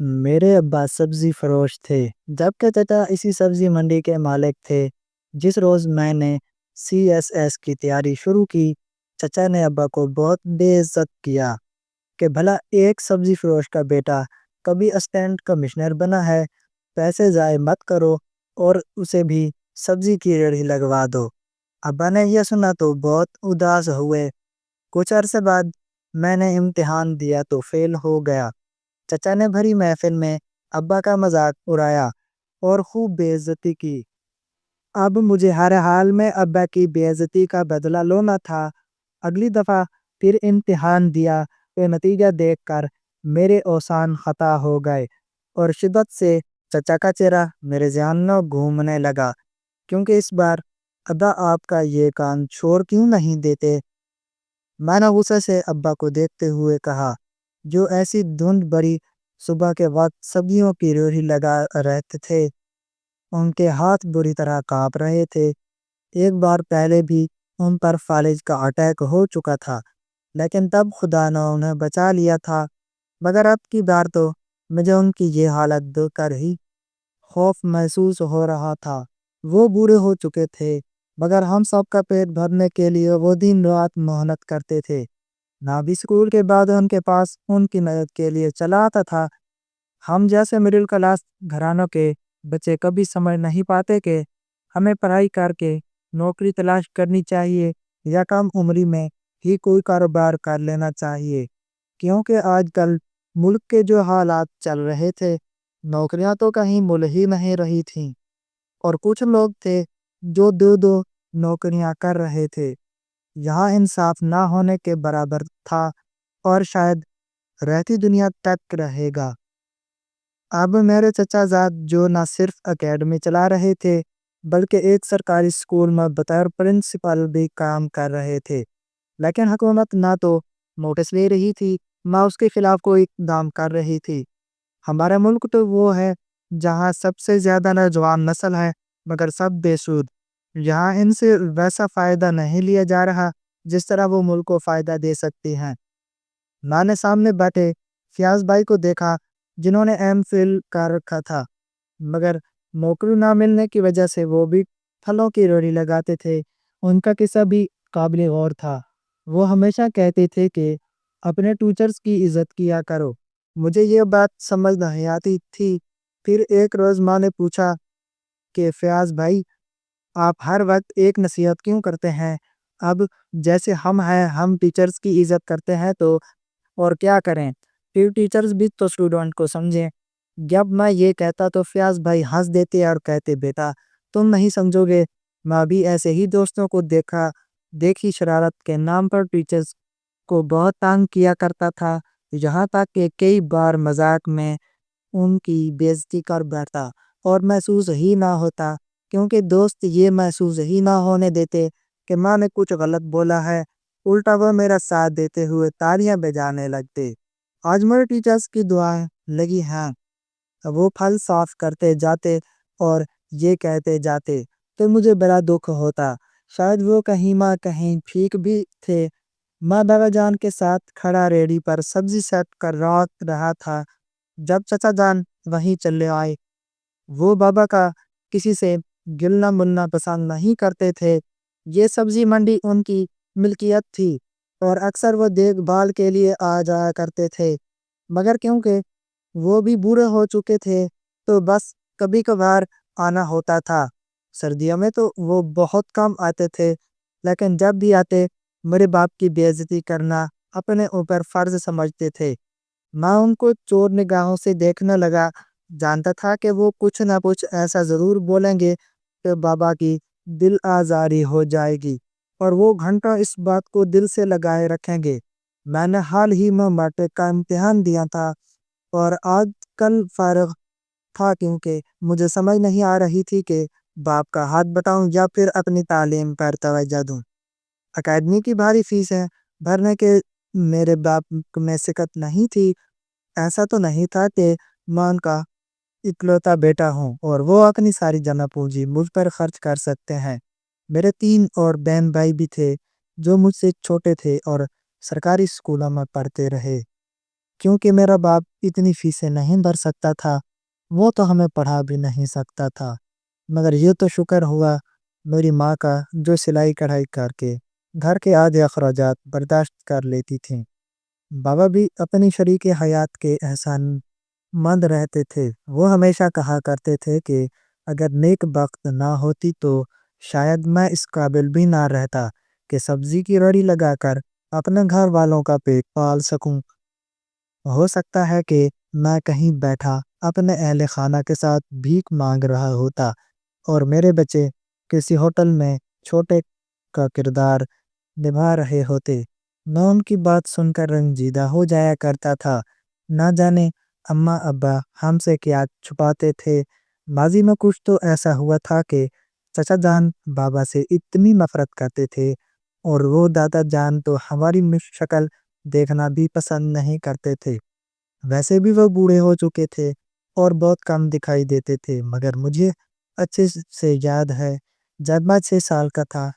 میرے ابا سبزی فروش تھے جبکہ چچا اسی سبزی منڈی کے مالک تھے۔ جس روز میں نے CSS کی تیاری شروع کی، چچا نے ابا کو بہت بے عزت کیا کہ بھلا ایک سبزی فروش کا بیٹا کبھی اسسٹنٹ کمشنر بنا ہے، پیسے ضائع مت کرو اور اسے بھی سبزی کی ریڑھی لگوا دو۔ ابا نے یہ سنا تو بہت اداس ہوئے۔ کچھ عرصے بعد میں نے امتحان دیا تو فیل ہو گیا۔ چچا نے بھری محفل میں ابا کا مذاق اڑایا اور خوب بے عزتی کی۔ اب مجھے ہر حال میں ابا کی بے عزتی کا بدلہ لینا تھا۔ اگلی دفعہ پھر امتحان دیا تو نتیجہ دیکھ کر میرے اوسان خطا ہو گئے اور شدت سے چچا کا چہرہ میرے ذہن میں گھومنے لگا، کیونکہ اس بار ابا آپ کا یہ کام چھوڑ کیوں نہیں دیتے؟ میں نے غصے سے ابا کو دیکھتے ہوئے کہا، جو ایسی دھند بڑی صبح کے وقت سبزیوں کی ریڑھی لگا رہتے تھے، ان کے ہاتھ بری طرح کانپ رہے تھے۔ ایک بار پہلے بھی ان پر فالج کا اٹیک ہو چکا تھا، لیکن تب خدا نے انہیں بچا لیا تھا۔ مگر اب کی بار تو مجھے ان کی یہ حالت دیکھ کر ہی خوف محسوس ہو رہا تھا۔ وہ بوڑھے ہو چکے تھے، مگر ہم سب کا پیٹ بھرنے کے لیے وہ دن رات محنت کرتے تھے۔ نہ بھی اسکول کے بعد ان کے پاس ان کی مدد کے لیے چلا آتا تھا۔ ہم جیسے مڈل کلاس گھرانوں کے بچے کبھی سمجھ نہیں پاتے کہ ہمیں پڑھائی کر کے نوکری تلاش کرنی چاہیے یا کم عمری میں ہی کوئی کاروبار کر لینا چاہیے، کیونکہ آج کل ملک کے جو حالات چل رہے تھے، نوکریاں تو کہیں مل ہی نہیں رہی تھیں، اور کچھ لوگ تھے جو دو دو نوکریاں کر رہے تھے۔ یہاں انصاف نہ ہونے کے برابر تھا، اور شاید رہتی دنیا تک رہے گا۔ اب میرے چچا زاد جو نہ صرف اکیڈمی چلا رہے تھے بلکہ ایک سرکاری اسکول میں بطور پرنسپل بھی کام کر رہے تھے، لیکن حکومت نہ تو نوٹس لے رہی تھی، نہ اس کے خلاف کوئی اقدام کر رہی تھی۔ ہمارا ملک تو وہ ہے جہاں سب سے زیادہ نوجوان نسل ہے مگر سب بے سود، جہاں ان سے ویسا فائدہ نہیں لیا جا رہا جس طرح وہ ملک کو فائدہ دے سکتی ہیں۔ میں نے سامنے بیٹھے فیاض بھائی کو دیکھا جنہوں نے MPhil کر رکھا تھا، مگر نوکری نہ ملنے کی وجہ سے وہ بھی پھلوں کی ریڑھی لگاتے تھے۔ ان کا قصہ بھی قابل غور تھا۔ وہ ہمیشہ کہتے تھے کہ اپنے ٹیچرز کی عزت کیا کرو۔ مجھے یہ بات سمجھ نہیں آتی تھی۔ پھر ایک روز ماں نے پوچھا کہ فیاض بھائی، آپ ہر وقت ایک نصیحت کیوں کرتے ہیں؟ اب جیسے ہم ہیں، ہم ٹیچرز کی عزت کرتے ہیں تو اور کیا کریں؟ پھر ٹیچرز بھی تو اسٹوڈنٹ کو سمجھیں۔ جب میں یہ کہتا تو فیاض بھائی ہنس دیتے اور کہتے، بیٹا تم نہیں سمجھو گے، میں بھی ایسے ہی دوستوں کو دیکھی شرارت کے نام پر ٹیچرز کو بہت تنگ کیا کرتا تھا، یہاں تک کہ کئی بار مذاق میں ان کی بےعزتی کر بیٹھتا اور محسوس ہی نہ ہوتا، کیونکہ دوست یہ محسوس ہی نہ ہونے دیتے کہ میں نے کچھ غلط بولا ہے، الٹا وہ میرا ساتھ دیتے ہوئے تالیاں بجانے لگتے۔ آج میرے ٹیچرز کی دعائیں لگی ہیں، وہ پھل صاف کرتے جاتے اور یہ کہتے جاتے تو مجھے بڑا دکھ ہوتا۔ شاید وہ کہیں ماں کہیں ٹھیک بھی تھے۔ ماں بابا جان کے ساتھ کھڑا ریڑھی پر سبزی سیٹ کر رہا تھا جب چچا جان وہیں چلے آئے۔ وہ بابا کا کسی سے گلنا ملنا پسند نہیں کرتے تھے۔ یہ سبزی منڈی ان کی ملکیت تھی اور اکثر وہ دیکھ بھال کے لیے آ جایا کرتے تھے، مگر کیونکہ وہ بھی بوڑھے ہو چکے تھے تو بس کبھی کبھار آنا ہوتا تھا۔ سردیوں میں تو وہ بہت کم آتے تھے، لیکن جب بھی آتے میرے باپ کی بے عزتی کرنا اپنے اوپر فرض سمجھتے تھے۔ میں ان کو چور نگاہوں سے دیکھنے لگا، جانتا تھا کہ وہ کچھ نہ کچھ ایسا ضرور بولیں گے کہ بابا کی دل آزاری ہو جائے گی اور وہ گھنٹوں اس بات کو دل سے لگائے رکھیں گے۔ میں نے حال ہی میں میٹرک کا امتحان دیا تھا اور آج کل فارغ تھا، کیونکہ مجھے سمجھ نہیں آ رہی تھی کہ باپ کا ہاتھ بٹاؤں یا پھر اپنی تعلیم پر توجہ دوں۔ اکیڈمی کی بھاری فیسیں بھرنے کے میرے باپ میں سکت نہیں تھی۔ ایسا تو نہیں تھا کہ میں ان کا اکلوتا بیٹا ہوں اور وہ اپنی ساری جمع پونجی مجھ پر خرچ کر سکتے ہیں۔ میرے 3 اور بہن بھائی بھی تھے جو مجھ سے چھوٹے تھے اور سرکاری اسکولوں میں پڑھتے رہے۔ کیونکہ میرا باپ اتنی فیسیں نہیں بھر سکتا تھا، وہ تو ہمیں پڑھا بھی نہیں سکتا تھا، مگر یہ تو شکر ہوا میری ماں کا جو سلائی کڑھائی کر کے گھر کے آدھے اخراجات برداشت کر لیتی تھیں۔ بابا بھی اپنی شریک حیات کے احسان مند رہتے تھے۔ وہ ہمیشہ کہا کرتے تھے کہ اگر نیک بخت نہ ہوتی تو شاید میں اس قابل بھی نہ رہتا کہ سبزی کی ریڑھی لگا کر اپنے گھر والوں کا پیٹ پال سکوں۔ ہو سکتا ہے کہ میں کہیں بیٹھا اپنے اہل خانہ کے ساتھ بھیک مانگ رہا ہوتا اور میرے بچے کسی ہوٹل میں چھوٹے کا کردار نبھا رہے ہوتے۔ میں ان کی بات سن کر رنجیدہ ہو جایا کرتا تھا۔ نہ جانے اماں ابا ہم سے کیا چھپاتے تھے۔ ماضی میں کچھ تو ایسا ہوا تھا کہ چچا جان بابا سے اتنی نفرت کرتے تھے اور وہ دادا جان تو ہماری شکل دیکھنا بھی پسند نہیں کرتے تھے۔ ویسے بھی وہ بوڑھے ہو چکے تھے اور بہت کم دکھائی دیتے تھے، مگر مجھے اچھے سے یاد ہے جب میں 6 سال کا تھا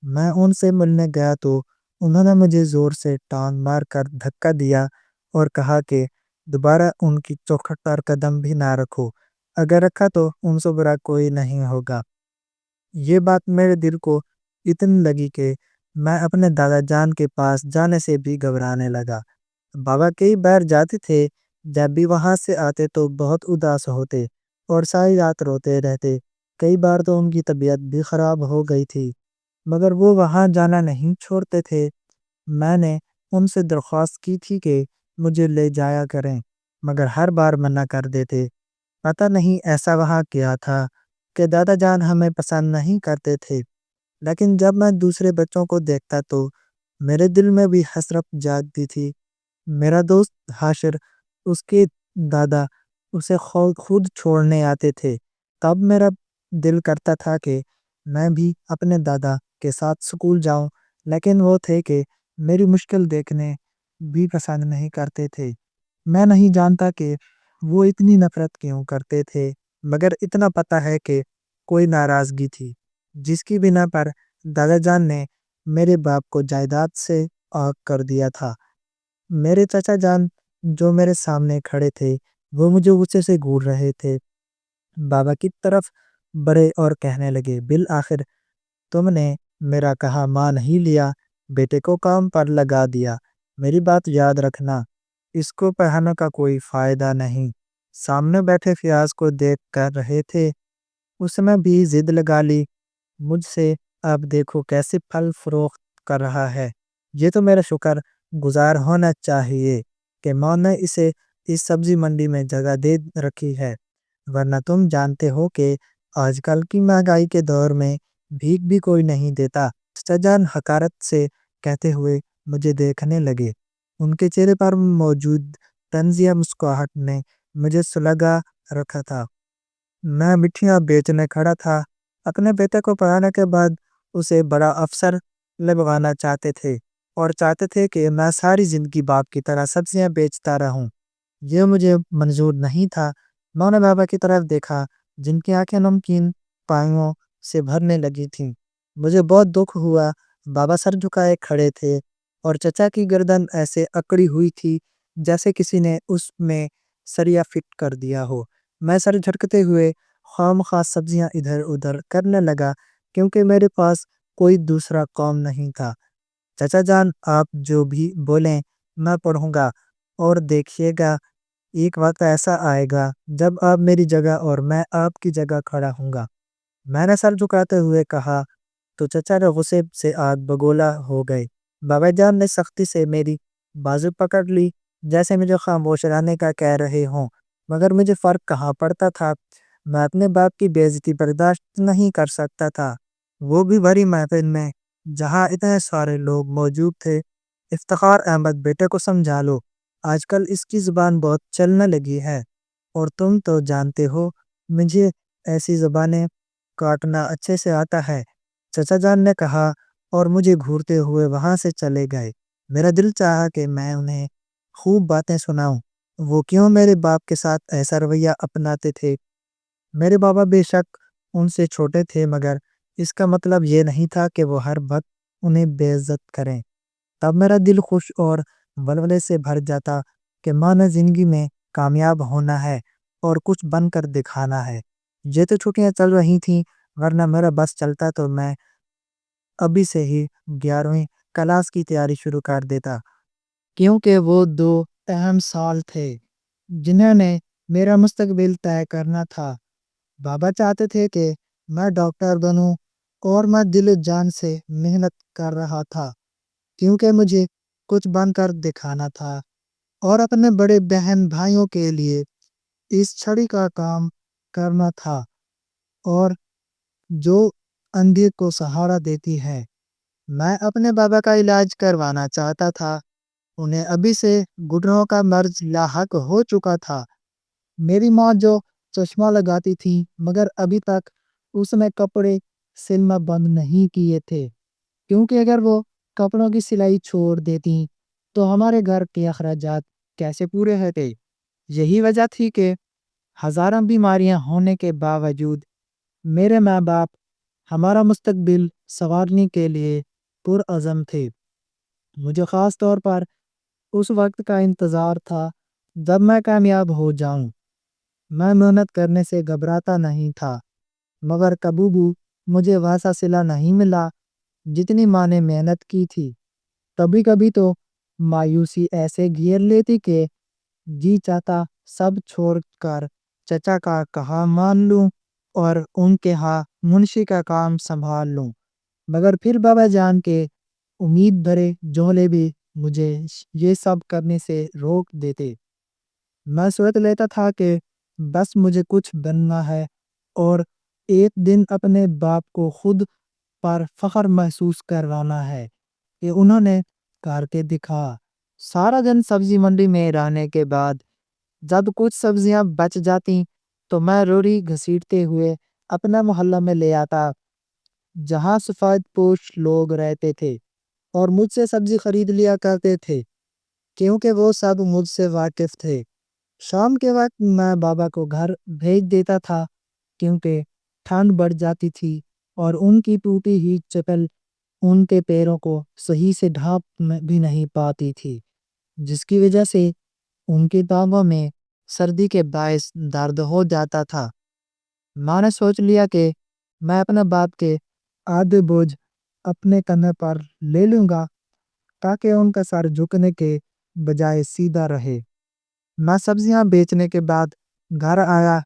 میں ان سے ملنے گیا تو انہوں نے مجھے زور سے ٹانگ مار کر دھکا دیا اور کہا کہ دوبارہ ان کی چوکھٹ پر قدم بھی نہ رکھو، اگر رکھا تو ان سے برا کوئی نہیں ہوگا۔ یہ بات میرے دل کو اتنی لگی کہ میں اپنے دادا جان کے پاس جانے سے بھی گھبرانے لگا۔ بابا کئی بار جاتے تھے، جب بھی وہاں سے آتے تو بہت اداس ہوتے اور ساری رات روتے رہتے۔ کئی بار تو ان کی طبیعت بھی خراب ہو گئی تھی، مگر وہ وہاں جانا نہیں چھوڑتے تھے۔ میں نے ان سے درخواست کی تھی کہ مجھے لے جایا کریں، مگر ہر بار منع کر دیتے۔ پتہ نہیں ایسا وہاں کیا تھا کہ دادا جان ہمیں پسند نہیں کرتے تھے، لیکن جب میں دوسرے بچوں کو دیکھتا تو میرے دل میں بھی حسرت جاگتی تھی۔ میرا دوست حاشر، اس کے دادا اسے خود چھوڑنے آتے تھے، تب میرا دل کرتا تھا کہ میں بھی اپنے دادا کے ساتھ سکول جاؤں، لیکن وہ تھے کہ میری مشکل دیکھنے بھی پسند نہیں کرتے تھے۔ میں نہیں جانتا کہ وہ اتنی نفرت کیوں کرتے تھے، مگر اتنا پتہ ہے کہ کوئی ناراضگی تھی جس کی بنا پر دادا جان نے میرے باپ کو جائیداد سے آگ کر دیا تھا۔ میرے چچا جان جو میرے سامنے کھڑے تھے وہ مجھے غصے سے گھور رہے تھے۔ بابا کی طرف بڑھے اور کہنے لگے، بالآخر تم نے میرا کہا مان ہی لیا، بیٹے کو کام پر لگا دیا۔ میری بات یاد رکھنا، اس کو پڑھانے کا کوئی فائدہ نہیں۔ سامنے بیٹھے فیاض کو دیکھ کر رہے تھے، اس میں بھی ضد لگا لی مجھ سے، اب دیکھو کیسے پھل فروخت کر رہا ہے۔ یہ تو میرا شکر گزار ہونا چاہیے کہ ماں نے اسے اس سبزی منڈی میں جگہ دے رکھی ہے، ورنہ تم جانتے ہو کہ آج کل کی مہنگائی کے دور میں بھیک بھی کوئی نہیں دیتا۔ چچا جان حقارت سے کہتے ہوئے مجھے دیکھنے لگے۔ ان کے چہرے پر موجود طنزیہ مسکراہٹ نے مجھے سلگا رکھا تھا۔ میں مٹھیاں بیچنے کھڑا تھا۔ اپنے بیٹے کو پڑھانے کے بعد اسے بڑا افسر لگوانا چاہتے تھے اور چاہتے تھے کہ میں ساری زندگی باپ کی طرح سبزیاں بیچتا رہوں۔ یہ مجھے منظور نہیں تھا۔ میں نے بابا کی طرف دیکھا جن کی آنکھیں نمکین پانیوں سے بھرنے لگی تھیں۔ مجھے بہت دکھ ہوا۔ بابا سر جھکائے کھڑے تھے اور چچا کی گردن ایسے اکڑی ہوئی تھی جیسے کسی نے اس میں سریا فٹ کر دیا ہو۔ میں سر جھٹکتے ہوئے خواہ سبزیاں ادھر ادھر کرنے لگا کیونکہ میرے پاس کوئی دوسرا کام نہیں تھا۔ چچا جان آپ جو بھی بولیں میں پڑھوں گا، اور دیکھیے گا ایک وقت ایسا آئے گا جب آپ میری جگہ اور میں آپ کی جگہ کھڑا ہوں گا۔ میں نے سر جھکاتے ہوئے کہا تو چچا نے غصے سے آگ بگولا ہو گئے۔ بابا جان نے سختی سے میری بازو پکڑ لی جیسے مجھے خاموش رہنے کا کہہ رہے ہوں، مگر مجھے فرق کہاں پڑتا تھا۔ میں اپنے باپ کی بے عزتی برداشت نہیں کر سکتا تھا، وہ بھی بڑی محفل میں جہاں اتنے سارے لوگ موجود تھے۔ افتخار احمد بیٹے کو سمجھا لو، آج کل اس کی زبان بہت چلنے لگی ہے، اور تم تو جانتے ہو مجھے ایسی زبانیں کاٹنا اچھے سے آتا ہے۔ چچا جان نے کہا اور مجھے گھورتے ہوئے وہاں سے چلے گئے۔ میرا دل چاہا کہ میں انہیں خوب باتیں سناؤں، وہ کیوں میرے باپ کے ساتھ ایسا رویہ اپناتے تھے۔ میرے بابا بے شک ان سے چھوٹے تھے، مگر اس کا مطلب یہ نہیں تھا کہ وہ ہر وقت انہیں بے عزت کریں۔ تب میرا دل خوش اور ولولے سے بھر جاتا کہ ماں نے زندگی میں کامیاب ہونا ہے اور کچھ بن کر دکھانا ہے۔ یہ تو چھٹیاں چل رہی تھیں، ورنہ میرا بس چلتا تو میں ابھی سے ہی 11ویں کلاس کی تیاری شروع کر دیتا، کیونکہ وہ 2 اہم سال تھے جنہوں نے میرا مستقبل طے کرنا تھا۔ بابا چاہتے تھے کہ میں ڈاکٹر بنوں، اور میں دل و جان سے محنت کر رہا تھا، کیونکہ مجھے کچھ بن کر دکھانا تھا اور اپنے بڑے بہن بھائیوں کے لیے اس چھڑی کا کام کرنا تھا، اور جو اندھے کو سہارا دیتی ہے۔ میں اپنے بابا کا علاج کروانا چاہتا تھا۔ انہیں ابھی سے گھٹنوں کا مرض لاحق ہو چکا تھا۔ میری ماں جو چشمہ لگاتی تھی، مگر ابھی تک اس نے کپڑے سلنا بند نہیں کیے تھے، کیونکہ اگر وہ کپڑوں کی سلائی چھوڑ دیتی تو ہمارے گھر کے اخراجات کیسے پورے ہوتے۔ یہی وجہ تھی کہ ہزاروں بیماریاں ہونے کے باوجود میرے ماں باپ ہمارا مستقبل سنوارنے کے لیے پرعزم تھے۔ مجھے خاص طور پر اس وقت کا انتظار تھا جب میں کامیاب ہو جاؤں۔ میں محنت کرنے سے گھبراتا نہیں تھا، مگر کبھی مجھے ویسا صلہ نہیں ملا جتنی ماں نے محنت کی تھی۔ کبھی کبھی تو مایوسی ایسے گھیر لیتی کہ جی چاہتا سب چھوڑ کر چچا کا کہا مان لوں اور ان کے ہاں منشی کا کام سنبھال لوں، مگر پھر بابا جان کے امید بھرے جملے بھی مجھے یہ سب کرنے سے روک دیتے۔ میں سوچ لیتا تھا کہ بس مجھے کچھ بننا ہے، اور ایک دن اپنے باپ کو خود پر فخر محسوس کروانا ہے کہ انہوں نے کر کے دکھا۔ سارا دن سبزی منڈی میں رہنے کے بعد جب کچھ سبزیاں بچ جاتی تو میں روڑی گھسیٹتے ہوئے اپنا محلہ میں لے آتا، جہاں سفید پوش لوگ رہتے تھے اور مجھ سے سبزی خرید لیا کرتے تھے، کیونکہ وہ سب مجھ سے واقف تھے۔ شام کے وقت میں بابا کو گھر بھیج دیتا تھا، کیونکہ ٹھنڈ بڑھ جاتی تھی اور ان کی ٹوٹی ہوئی چپل ان کے پیروں کو صحیح سے ڈھانپ بھی نہیں پاتی تھی، جس کی وجہ سے ان کی ٹانگوں میں سردی کے باعث درد ہو جاتا تھا۔ ماں نے سوچ لیا کہ میں اپنے باپ کے آدھے بوجھ اپنے کندھے پر لے لوں گا، تاکہ ان کا سر جھکنے کے بجائے سیدھا رہے۔ میں سبزیاں بیچنے کے بعد گھر آیا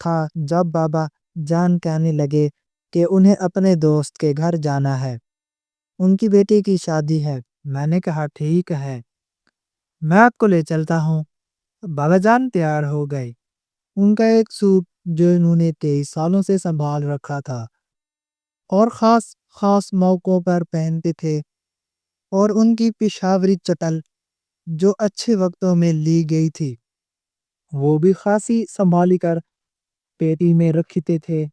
تھا جب بابا جان کہنے لگے کہ انہیں اپنے دوست کے گھر جانا ہے، ان کی بیٹی کی شادی ہے۔ میں نے کہا ٹھیک ہے، میں آپ کو لے چلتا ہوں۔ بابا جان تیار ہو گئے۔ ان کا ایک سوٹ جو انہوں نے 23 سالوں سے سنبھال رکھا تھا اور خاص خاص موقعوں پر پہنتے تھے، اور ان کی پشاوری چٹل جو اچھے وقتوں میں لی گئی تھی، وہ بھی خاصی سنبھالی کر پیٹی میں رکھتے تھے۔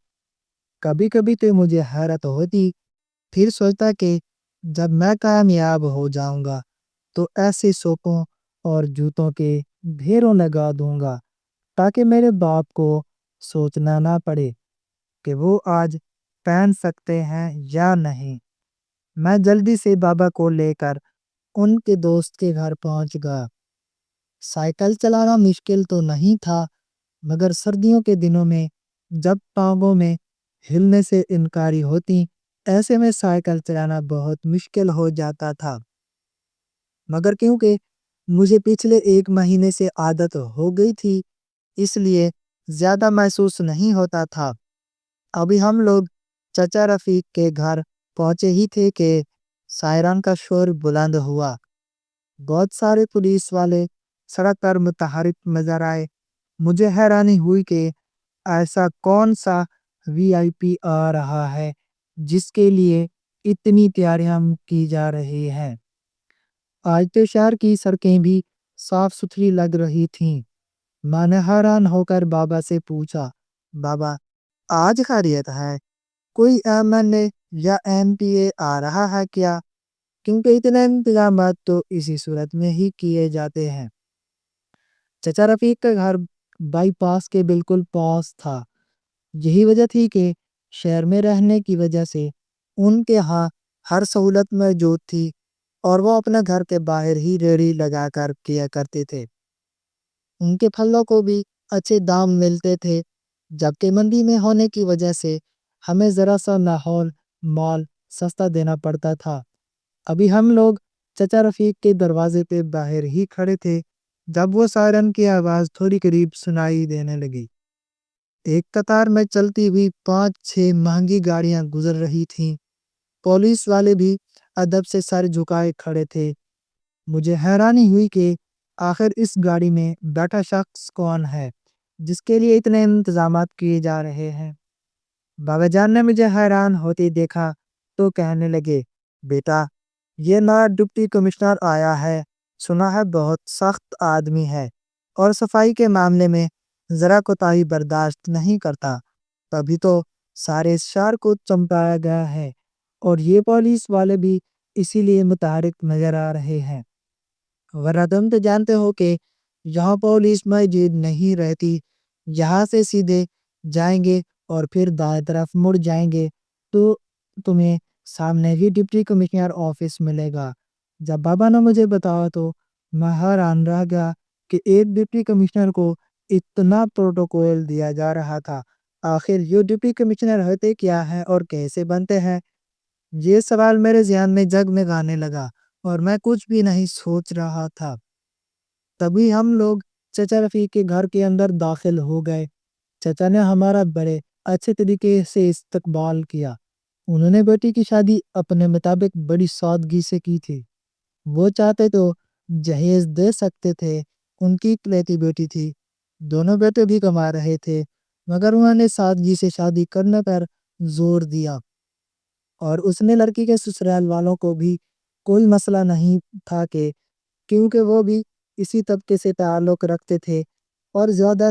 کبھی کبھی تو مجھے حیرت ہوتی، پھر سوچتا کہ جب میں کامیاب ہو جاؤں گا تو ایسے سوپوں اور جوتوں کے ڈھیروں لگا دوں گا، تاکہ میرے باپ کو سوچنا نہ پڑے کہ وہ آج پہن سکتے ہیں یا نہیں۔ میں جلدی سے بابا کو لے کر ان کے دوست کے گھر پہنچ گیا۔ سائیکل چلانا مشکل تو نہیں تھا، مگر سردیوں کے دنوں میں جب ٹانگوں میں ہلنے سے انکاری ہوتی، ایسے میں سائیکل چلانا بہت مشکل ہو جاتا تھا، مگر کیونکہ مجھے پچھلے 1 مہینے سے عادت ہو گئی تھی، اس لیے زیادہ محسوس نہیں ہوتا تھا۔ ابھی ہم لوگ چچا رفیق کے گھر پہنچے ہی تھے کہ سائرن کا شور بلند ہوا۔ بہت سارے پولیس والے سڑک پر متحرک نظر آئے۔ مجھے حیرانی ہوئی کہ ایسا کون سا وی آئی پی آ رہا ہے جس کے لیے اتنی تیاریاں کی جا رہی ہیں۔ آج تو شہر کی سڑکیں بھی صاف ستھری لگ رہی تھیں۔ میں نے حیران ہو کر بابا سے پوچھا، بابا آج خیریت ہے؟ کوئی ایم این اے یا ایم پی اے آ رہا ہے کیا؟ کیونکہ اتنے انتظامات تو اسی صورت میں ہی کیے جاتے ہیں۔ چچا رفیق کا گھر بائی پاس کے بالکل پاس تھا۔ یہی وجہ تھی کہ شہر میں رہنے کی وجہ سے ان کے ہاں ہر سہولت موجود تھی۔ اور وہ اپنے گھر کے باہر ہی ریڑھی لگا کر کیا کرتے تھے۔ ان کے پھلوں کو بھی اچھے دام ملتے تھے، جبکہ منڈی میں ہونے کی وجہ سے ہمیں ذرا سا مال سستا دینا پڑتا تھا۔ ابھی ہم لوگ چچا رفیق کے دروازے پہ باہر ہی کھڑے تھے جب وہ سائرن کی آواز تھوڑی قریب سنائی دینے لگی۔ ایک قطار میں چلتی ہوئی 5-6 مہنگی گاڑیاں گزر رہی تھیں۔ پولیس والے بھی ادب سے سر جھکائے کھڑے تھے۔ مجھے حیرانی ہوئی کہ آخر اس گاڑی میں بیٹھا شخص کون ہے جس کے لیے اتنے انتظامات کیے جا رہے ہیں۔ بابا جان نے مجھے حیران ہوتے دیکھا تو کہنے لگے، بیٹا، یہ نیا ڈپٹی کمشنر آیا ہے، سنا ہے بہت سخت آدمی ہے اور صفائی کے معاملے میں ذرا کوتاہی برداشت نہیں کرتا، تبھی تو سارے شہر کو چمکایا گیا ہے اور یہ پولیس والے بھی اسی لیے متحرک نظر آ رہے ہیں۔ ورنہ تم تو جانتے ہو کہ یہاں پولیس موجود نہیں رہتی۔ یہاں سے سیدھے جائیں گے اور پھر دائیں طرف مڑ جائیں گے تو تمہیں سامنے ہی ڈپٹی کمشنر آفس ملے گا۔ جب بابا نے مجھے بتایا تو میں حیران رہ گیا کہ ایک ڈپٹی کمشنر کو اتنا پروٹوکول دیا جا رہا تھا۔ آخر یہ ڈپٹی کمشنر ہوتے کیا ہیں اور کیسے بنتے ہیں؟ یہ سوال میرے ذہن میں جگمگانے لگا اور میں کچھ بھی نہیں سوچ رہا تھا۔ تبھی ہم لوگ چچا رفیق کے گھر کے اندر داخل ہو گئے۔ چچا نے ہمارا بڑے اچھے طریقے سے استقبال کیا۔ انہوں نے بیٹی کی شادی اپنے مطابق بڑی سادگی سے کی تھی۔ وہ چاہتے تو جہیز دے سکتے تھے، ان کی اکلوتی بیٹی تھی، دونوں بیٹے بھی کما رہے تھے، مگر انہوں نے سادگی سے شادی کرنے پر زور دیا۔ اور اس نے لڑکی کے سسرال والوں کو بھی کوئی مسئلہ نہیں تھا کہ کیونکہ وہ بھی اسی طبقے سے تعلق رکھتے تھے اور زیادہ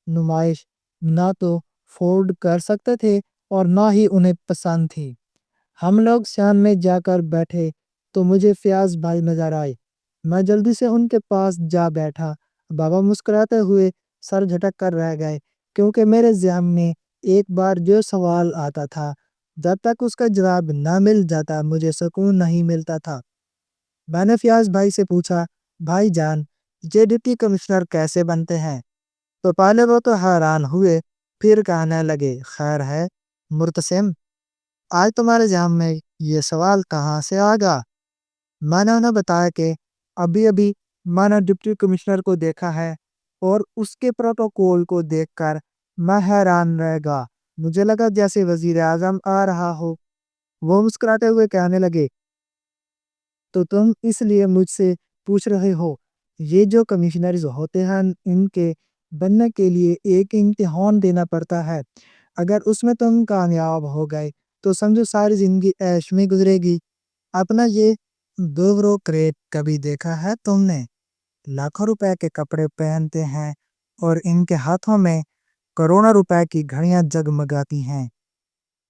نمائش نہ تو فورڈ کر سکتے تھے اور نہ ہی انہیں پسند تھی۔ ہم لوگ شان میں جا کر بیٹھے تو مجھے فیاض بھائی نظر آئے۔ میں جلدی سے ان کے پاس جا بیٹھا۔ بابا مسکراتے ہوئے سر جھٹک کر رہ گئے کیونکہ میرے ذہن میں ایک بار جو سوال آتا تھا، جب تک اس کا جواب نہ مل جاتا مجھے سکون نہیں ملتا تھا۔ میں نے فیاض بھائی سے پوچھا، بھائی جان، یہ ڈپٹی کمشنر کیسے بنتے ہیں؟ تو پہلے وہ تو حیران ہوئے، پھر کہنے لگے، خیر ہے مرتسم، آج تمہارے ذہن میں یہ سوال کہاں سے آ گیا؟ میں نے انہیں بتایا کہ ابھی میں نے ڈپٹی کمشنر کو دیکھا ہے اور اس کے پروٹوکول کو دیکھ کر میں حیران رہ گا۔ مجھے لگا جیسے وزیر اعظم آ رہا ہو۔ وہ مسکراتے ہوئے کہنے لگے، تو تم اس لیے مجھ سے پوچھ رہے ہو؟ یہ جو کمشنرز ہوتے ہیں ان کے بننے کے لیے ایک امتحان دینا پڑتا ہے۔ اگر اس میں تم کامیاب ہو گئے تو سمجھو ساری زندگی عیش میں گزرے گی۔ اپنا یہ دوبرو کریٹ کبھی دیکھا ہے تم نے؟ لاکھوں روپے کے کپڑے پہنتے ہیں اور ان کے ہاتھوں میں کروڑوں روپے کی گھڑیاں جگمگاتی ہیں۔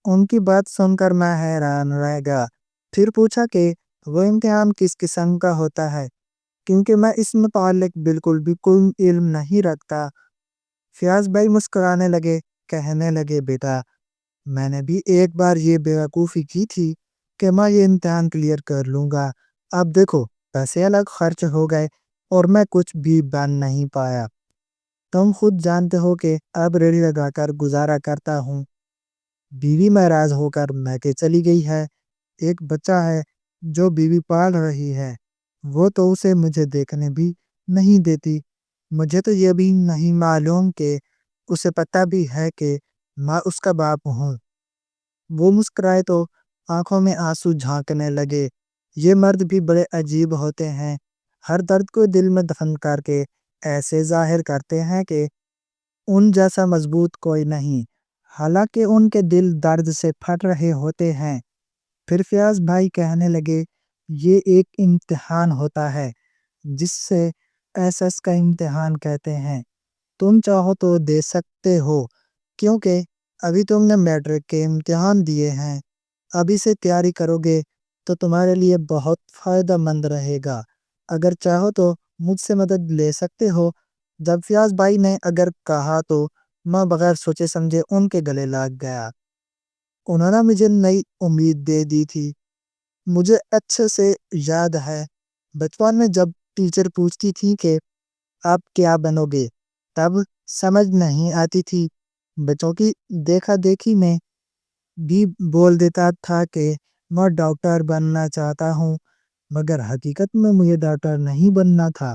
ان کی بات سن کر میں حیران رہ گیا۔ پھر پوچھا کہ وہ امتحان کس قسم کا ہوتا ہے، کیونکہ میں اس متعلق بالکل بھی کوئی علم نہیں رکھتا۔ فیاض بھائی مسکرانے لگے، کہنے لگے، بیٹا، میں نے بھی ایک بار یہ بیوقوفی کی تھی کہ میں یہ امتحان کلیئر کر لوں گا۔ اب دیکھو، پیسے الگ خرچ ہو گئے اور میں کچھ بھی بن نہیں پایا۔ تم خود جانتے ہو کہ اب ریڑھی لگا کر گزارا کرتا ہوں۔ بیوی ناراض ہو کر میکے چلی گئی ہے۔ ایک بچہ ہے جو بیوی پال رہی ہے، وہ تو اسے مجھے دیکھنے بھی نہیں دیتی۔ مجھے تو یہ بھی نہیں معلوم کہ اسے پتہ بھی ہے کہ میں اس کا باپ ہوں۔ وہ مسکرائے تو آنکھوں میں آنسو جھانکنے لگے۔ یہ مرد بھی بڑے عجیب ہوتے ہیں، ہر درد کو دل میں دفن کر کے ایسے ظاہر کرتے ہیں کہ ان جیسا مضبوط کوئی نہیں، حالانکہ ان کے دل درد سے پھٹ رہے ہوتے ہیں۔ پھر فیاض بھائی کہنے لگے، یہ ایک امتحان ہوتا ہے جس سے ایس ایس کا امتحان کہتے ہیں۔ تم چاہو تو دے سکتے ہو، کیونکہ ابھی تم نے میٹرک کے امتحان دیے ہیں۔ ابھی سے تیاری کرو گے تو تمہارے لیے بہت فائدہ مند رہے گا۔ اگر چاہو تو مجھ سے مدد لے سکتے ہو۔ جب فیاض بھائی نے اگر کہا تو میں بغیر سوچے سمجھے ان کے گلے لگ گیا۔ انہوں نے مجھے نئی امید دے دی تھی۔ مجھے اچھے سے یاد ہے بچپن میں جب ٹیچر پوچھتی تھی کہ آپ کیا بنو گے، تب سمجھ نہیں آتی تھی۔ بچوں کی دیکھا دیکھی میں بھی بول دیتا تھا کہ میں ڈاکٹر بننا چاہتا ہوں، مگر حقیقت میں مجھے ڈاکٹر نہیں بننا تھا۔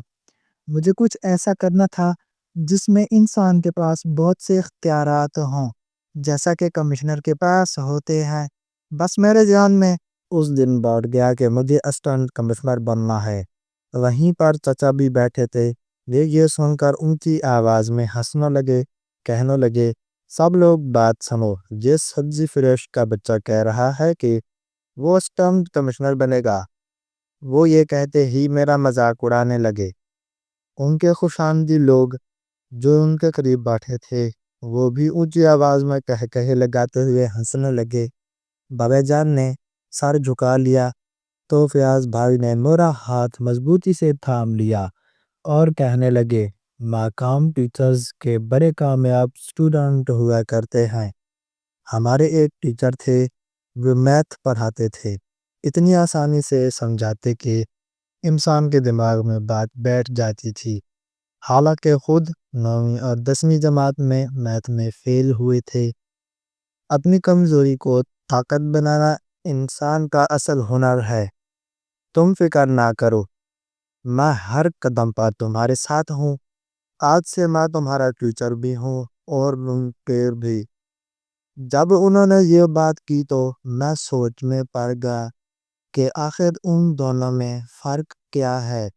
مجھے کچھ ایسا کرنا تھا جس میں انسان کے پاس بہت سے اختیارات ہوں، جیسا کہ کمشنر کے پاس ہوتے ہیں۔ بس میرے ذہن میں اس دن بیٹھ گیا کہ مجھے اسسٹنٹ کمشنر بننا ہے۔ وہیں پر چچا بھی بیٹھے تھے، وہ یہ سن کر اونچی آواز میں ہنسنے لگے، کہنے لگے، سب لوگ بات سنو، یہ سبزی فروش کا بچہ کہہ رہا ہے کہ وہ اسسٹنٹ کمشنر بنے گا۔ وہ یہ کہتے ہی میرا مذاق اڑانے لگے۔ ان کے خوشامدی لوگ جو ان کے قریب بیٹھے تھے وہ بھی اونچی آواز میں کہے لگاتے ہوئے ہنسنے لگے۔ بابا جان نے سر جھکا لیا تو فیاض بھائی نے میرا ہاتھ مضبوطی سے تھام لیا اور کہنے لگے، مقام ٹیچرز کے بڑے کامیاب سٹوڈنٹ ہوا کرتے ہیں۔ ہمارے ایک ٹیچر تھے، وہ میتھ پڑھاتے تھے، اتنی آسانی سے سمجھاتے کہ انسان کے دماغ میں بات بیٹھ جاتی تھی۔ حالانکہ خود 9ویں اور 10ویں جماعت میں میتھ میں فیل ہوئے تھے۔ اپنی کمزوری کو طاقت بنانا انسان کا اصل ہنر ہے۔ تم فکر نہ کرو، میں ہر قدم پر تمہارے ساتھ ہوں۔ آج سے میں تمہارا ٹیچر بھی ہوں اور منکر بھی۔ جب انہوں نے یہ بات کی تو میں سوچ میں پڑ گیا کہ آخر ان دونوں میں فرق کیا ہے۔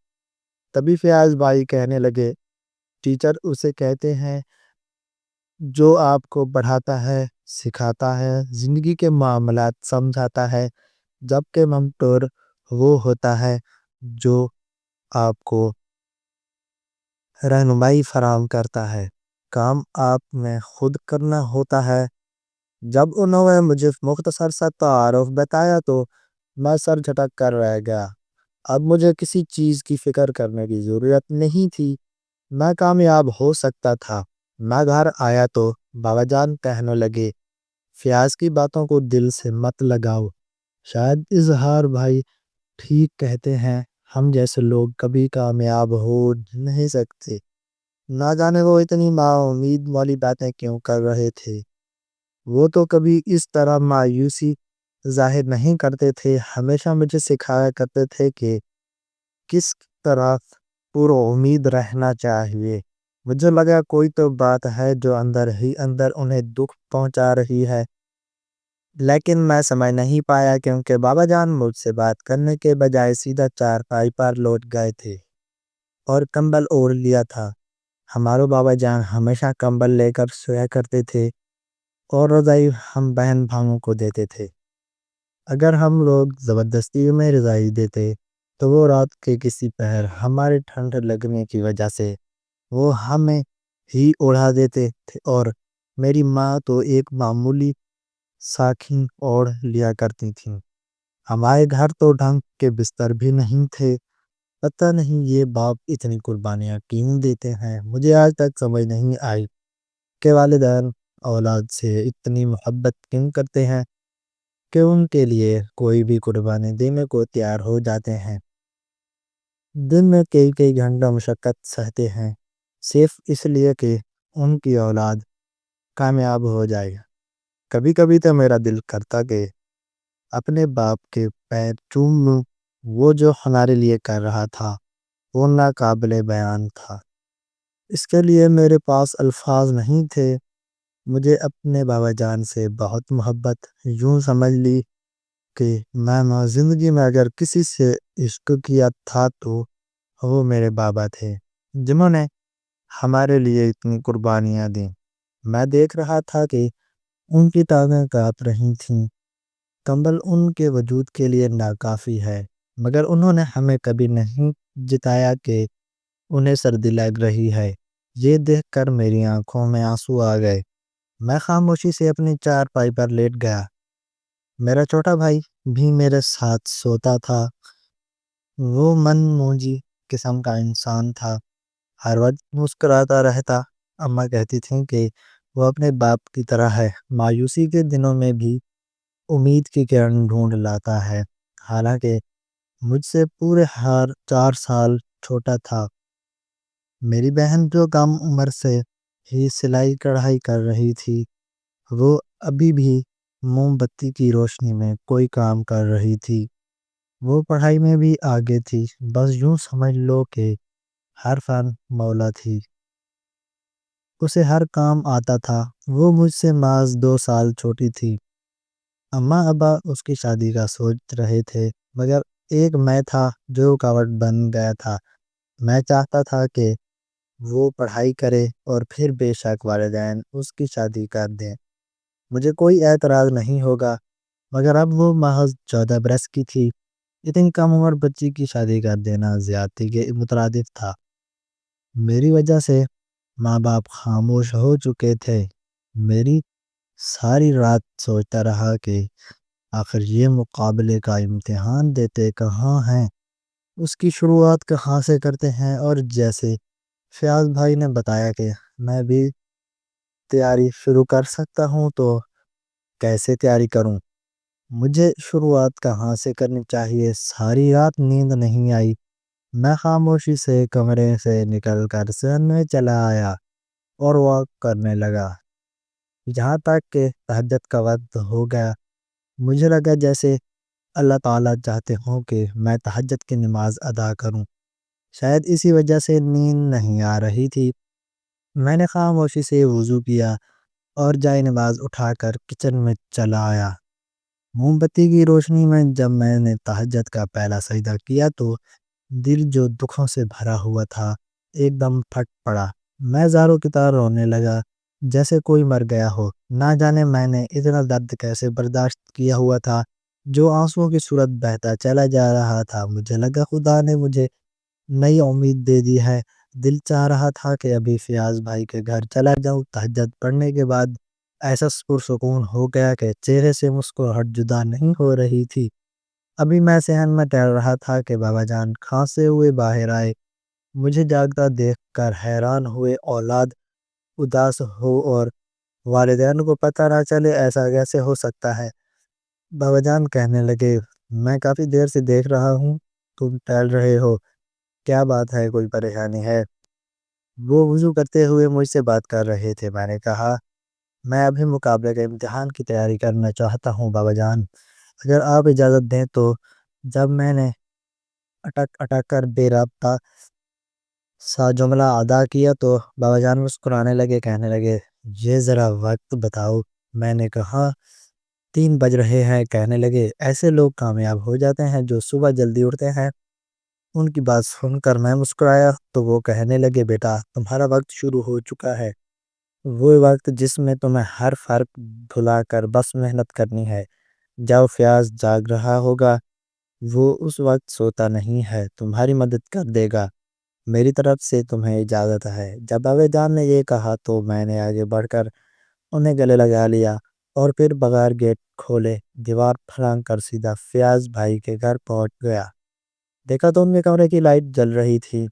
تبھی فیاض بھائی کہنے لگے، ٹیچر اسے کہتے ہیں جو آپ کو پڑھاتا ہے، سکھاتا ہے، زندگی کے معاملات سمجھاتا ہے، جبکہ منٹور وہ ہوتا ہے جو آپ کو رہنمائی فراہم کرتا ہے۔ کام آپ نے خود کرنا ہوتا ہے۔ جب انہوں نے مجھے مختصر سا تعارف بتایا تو میں سر جھٹک کر رہ گیا۔ اب مجھے کسی چیز کی فکر کرنے کی ضرورت نہیں تھی، میں کامیاب ہو سکتا تھا۔ میں گھر آیا تو بابا جان کہنے لگے، فیاض کی باتوں کو دل سے مت لگاؤ، شاید اظہار بھائی ٹھیک کہتے ہیں، ہم جیسے لوگ کبھی کامیاب ہو نہیں سکتے۔ نہ جانے وہ اتنی امید والی باتیں کیوں کر رہے تھے۔ وہ تو کبھی اس طرح مایوسی ظاہر نہیں کرتے تھے، ہمیشہ مجھے سکھایا کرتے تھے کہ کس طرح پر امید رہنا چاہیے۔ مجھے لگا کوئی تو بات ہے جو اندر ہی اندر انہیں دکھ پہنچا رہی ہے، لیکن میں سمجھ نہیں پایا کیونکہ بابا جان مجھ سے بات کرنے کے بجائے سیدھا چارپائی پر لوٹ گئے تھے اور کمبل اوڑھ لیا تھا۔ ہمارے بابا جان ہمیشہ کمبل لے کر سویا کرتے تھے اور رضائی ہم بہن بھائیوں کو دیتے تھے۔ اگر ہم لوگ زبردستی میں رضائی دیتے تو وہ رات کے کسی پہر ہمارے ٹھنڈ لگنے کی وجہ سے وہ ہمیں ہی اڑا دیتے تھے، اور میری ماں تو ایک معمولی ساکھیں اوڑھ لیا کرتی تھیں۔ ہمارے گھر تو ڈھنگ کے بستر بھی نہیں تھے۔ پتہ نہیں یہ باپ اتنی قربانیاں کیوں دیتے ہیں۔ مجھے آج تک سمجھ نہیں آئی کہ والدین اولاد سے اتنی محبت کیوں کرتے ہیں کہ ان کے لیے کوئی بھی قربانی دینے کو تیار ہو جاتے ہیں۔ دن میں کئی کئی گھنٹہ مشقت سہتے ہیں صرف اس لیے کہ ان کی اولاد کامیاب ہو جائے۔ کبھی کبھی تو میرا دل کرتا کہ اپنے باپ کے پیر چوم لوں۔ وہ جو ہمارے لیے کر رہا تھا وہ ناقابل بیان تھا۔ اس کے لیے میرے پاس الفاظ نہیں تھے۔ مجھے اپنے بابا جان سے بہت محبت، یوں سمجھ لی کہ میں زندگی میں اگر کسی سے عشق کیا تھا تو وہ میرے بابا تھے، جنہوں نے ہمارے لیے اتنی قربانیاں دیں۔ میں دیکھ رہا تھا کہ ان کی ٹانگیں کانپ رہی تھیں، کمبل ان کے وجود کے لیے ناکافی ہے، مگر انہوں نے ہمیں کبھی نہیں جتایا کہ انہیں سردی لگ رہی ہے۔ یہ دیکھ کر میری آنکھوں میں آنسو آ گئے۔ میں خاموشی سے اپنی چارپائی پر لیٹ گیا۔ میرا چھوٹا بھائی بھی میرے ساتھ سوتا تھا۔ وہ من موجی قسم کا انسان تھا، ہر وقت مسکراتا رہتا۔ اماں کہتی تھیں کہ وہ اپنے باپ کی طرح ہے، مایوسی کے دنوں میں بھی امید کی کرن ڈھونڈ لاتا ہے۔ حالانکہ مجھ سے پورے ہر 4 سال چھوٹا تھا۔ میری بہن جو کم عمر سے ہی سلائی کڑھائی کر رہی تھی، وہ ابھی بھی موم بتی کی روشنی میں کوئی کام کر رہی تھی۔ وہ پڑھائی میں بھی آگے تھی، بس یوں سمجھ لو کہ ہر فن مولا تھی، اسے ہر کام آتا تھا۔ وہ مجھ سے محض 2 سال چھوٹی تھی۔ اماں ابا اس کی شادی کا سوچ رہے تھے، مگر ایک میں تھا جو رکاوٹ بن گیا تھا۔ میں چاہتا تھا کہ وہ پڑھائی کرے اور پھر بے شک والدین اس کی شادی کر دیں، مجھے کوئی اعتراض نہیں ہوگا، مگر اب وہ محض 14 برس کی تھی۔ اتنی کم عمر بچی کی شادی کر دینا زیادتی کے مترادف تھا۔ میری وجہ سے ماں باپ خاموش ہو چکے تھے۔ میری ساری رات سوچتا رہا کہ آخر یہ مقابلے کا امتحان دیتے کہاں ہیں، اس کی شروعات کہاں سے کرتے ہیں، اور جیسے فیاض بھائی نے بتایا کہ میں بھی تیاری شروع کر سکتا ہوں، تو کیسے تیاری کروں، مجھے شروعات کہاں سے کرنی چاہیے۔ ساری رات نیند نہیں آئی۔ میں خاموشی سے کمرے سے نکل کر صحن میں چلا آیا اور واک کرنے لگا، جہاں تک کہ تہجد کا وقت ہو گیا۔ مجھے لگا جیسے اللہ تعالیٰ چاہتے ہوں کہ میں تہجد کی نماز ادا کروں، شاید اسی وجہ سے نیند نہیں آ رہی تھی۔ میں نے خاموشی سے وضو کیا اور جائے نماز اٹھا کر کچن میں چلا آیا۔ موم بتی کی روشنی میں جب میں نے تہجد کا پہلا سجدہ کیا تو دل جو دکھوں سے بھرا ہوا تھا ایک دم پھٹ پڑا۔ میں زاروں کی طرح رونے لگا، جیسے کوئی مر گیا ہو۔ نہ جانے میں نے اتنا درد کیسے برداشت کیا ہوا تھا، جو آنسوؤں کی صورت بہتا چلا جا رہا تھا۔ مجھے لگا خدا نے مجھے نئی امید دے دی ہے۔ دل چاہ رہا تھا کہ ابھی فیاض بھائی کے گھر چلا جاؤں۔ تہجد پڑھنے کے بعد ایسا پرسکون ہو گیا کہ چہرے سے مسکراہٹ جدا نہیں ہو رہی تھی۔ ابھی میں صحن میں ٹہل رہا تھا کہ بابا جان کھانستے ہوئے باہر آئے۔ مجھے جاگتا دیکھ کر حیران ہوئے۔ اولاد اداس ہو اور والدین کو پتہ نہ چلے، ایسا کیسے ہو سکتا ہے؟ بابا جان کہنے لگے، میں کافی دیر سے دیکھ رہا ہوں تم ٹہل رہے ہو، کیا بات ہے، کوئی پریشانی ہے؟ وہ وضو کرتے ہوئے مجھ سے بات کر رہے تھے۔ میں نے کہا، میں ابھی مقابلے کے امتحان کی تیاری کرنا چاہتا ہوں بابا جان، اگر آپ اجازت دیں تو۔ جب میں نے اٹک اٹک کر بے رابطہ سا جملہ ادا کیا تو بابا جان مسکرانے لگے، کہنے لگے، یہ ذرا وقت بتاؤ۔ میں نے کہا، 3 بج رہے ہیں۔ کہنے لگے، ایسے لوگ کامیاب ہو جاتے ہیں جو صبح جلدی اٹھتے ہیں۔ ان کی بات سن کر میں مسکرایا تو وہ کہنے لگے، بیٹا تمہارا وقت شروع ہو چکا ہے، وہ وقت جس میں تمہیں ہر فرق بھلا کر بس محنت کرنی ہے۔ جب فیاض جاگ رہا ہوگا، وہ اس وقت سوتا نہیں ہے، تمہاری مدد کر دے گا، میری طرف سے تمہیں اجازت ہے۔ جب بابا جان نے یہ کہا تو میں نے آگے بڑھ کر انہیں گلے لگا لیا اور پھر بغیر گیٹ کھولے دیوار پھلانگ کر سیدھا فیاض بھائی کے گھر پہنچ گیا۔ دیکھا تو ان کے کمرے کی لائٹ جل رہی تھی۔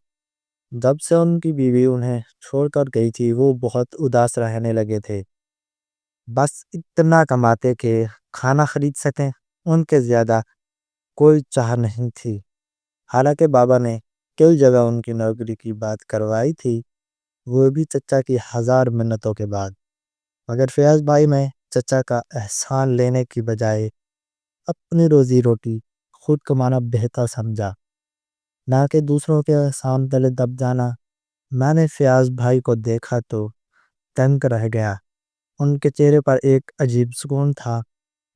جب سے ان کی بیوی انہیں چھوڑ کر گئی تھی وہ بہت اداس رہنے لگے تھے، بس اتنا کماتے کہ کھانا خرید سکیں، ان کے زیادہ کوئی چاہ نہیں تھی۔ حالانکہ بابا نے کئی جگہ ان کی نوکری کی بات کروائی تھی، وہ بھی چچا کی 1000 منتوں کے بعد، مگر فیاض بھائی میں چچا کا احسان لینے کی بجائے اپنی روزی روٹی خود کمانا بہتر سمجھا، نہ کہ دوسروں کے احسان تلے دب جانا۔ میں نے فیاض بھائی کو دیکھا تو تنگ رہ گیا۔ ان کے چہرے پر ایک عجیب سکون تھا۔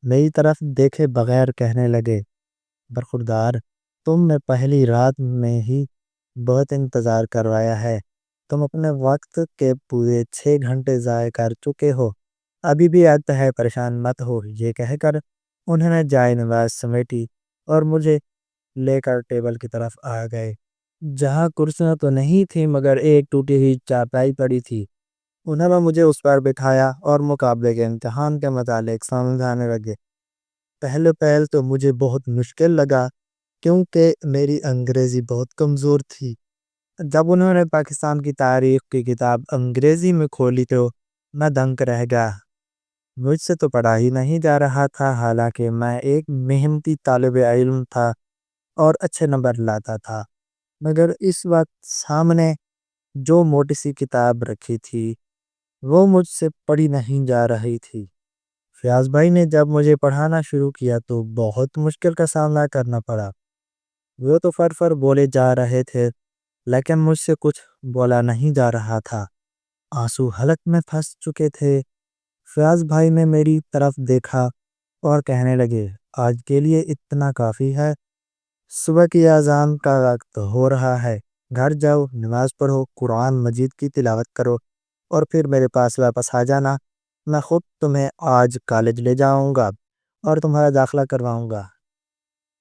میری طرف دیکھے بغیر کہنے لگے، برخوردار، تم نے پہلی رات میں ہی بہت انتظار کروایا ہے، تم اپنے وقت کے پورے 6 گھنٹے ضائع کر چکے ہو، ابھی بھی آتا ہے، پریشان مت ہو۔ یہ کہہ کر انہوں نے جائے نماز سمیٹی اور مجھے لے کر ٹیبل کی طرف آ گئے، جہاں کرسیاں تو نہیں تھیں مگر ایک ٹوٹی ہوئی چارپائی پڑی تھی۔ انہوں نے مجھے اس پر بٹھایا اور مقابلے کے امتحان کے متعلق سمجھانے لگے۔ پہلے تو مجھے بہت مشکل لگا کیونکہ میری انگریزی بہت کمزور تھی۔ جب انہوں نے پاکستان کی تاریخ کی کتاب انگریزی میں کھولی تو میں دنگ رہ گیا۔ مجھ سے تو پڑھا ہی نہیں جا رہا تھا، حالانکہ میں ایک محنتی طالب علم تھا اور اچھے نمبر لاتا تھا، مگر اس وقت سامنے جو موٹی سی کتاب رکھی تھی وہ مجھ سے پڑھی نہیں جا رہی تھی۔ فیاض بھائی نے جب مجھے پڑھانا شروع کیا تو بہت مشکل کا سامنا کرنا پڑا۔ وہ تو فر بولے جا رہے تھے لیکن مجھ سے کچھ بولا نہیں جا رہا تھا، آنسو حلق میں پھنس چکے تھے۔ فیاض بھائی نے میری طرف دیکھا اور کہنے لگے، آج کے لیے اتنا کافی ہے، صبح کی اذان کا وقت ہو رہا ہے، گھر جاؤ، نماز پڑھو، قرآن مجید کی تلاوت کرو اور پھر میرے پاس واپس آ جانا۔ میں خود تمہیں آج کالج لے جاؤں گا اور تمہارا داخلہ کرواؤں گا۔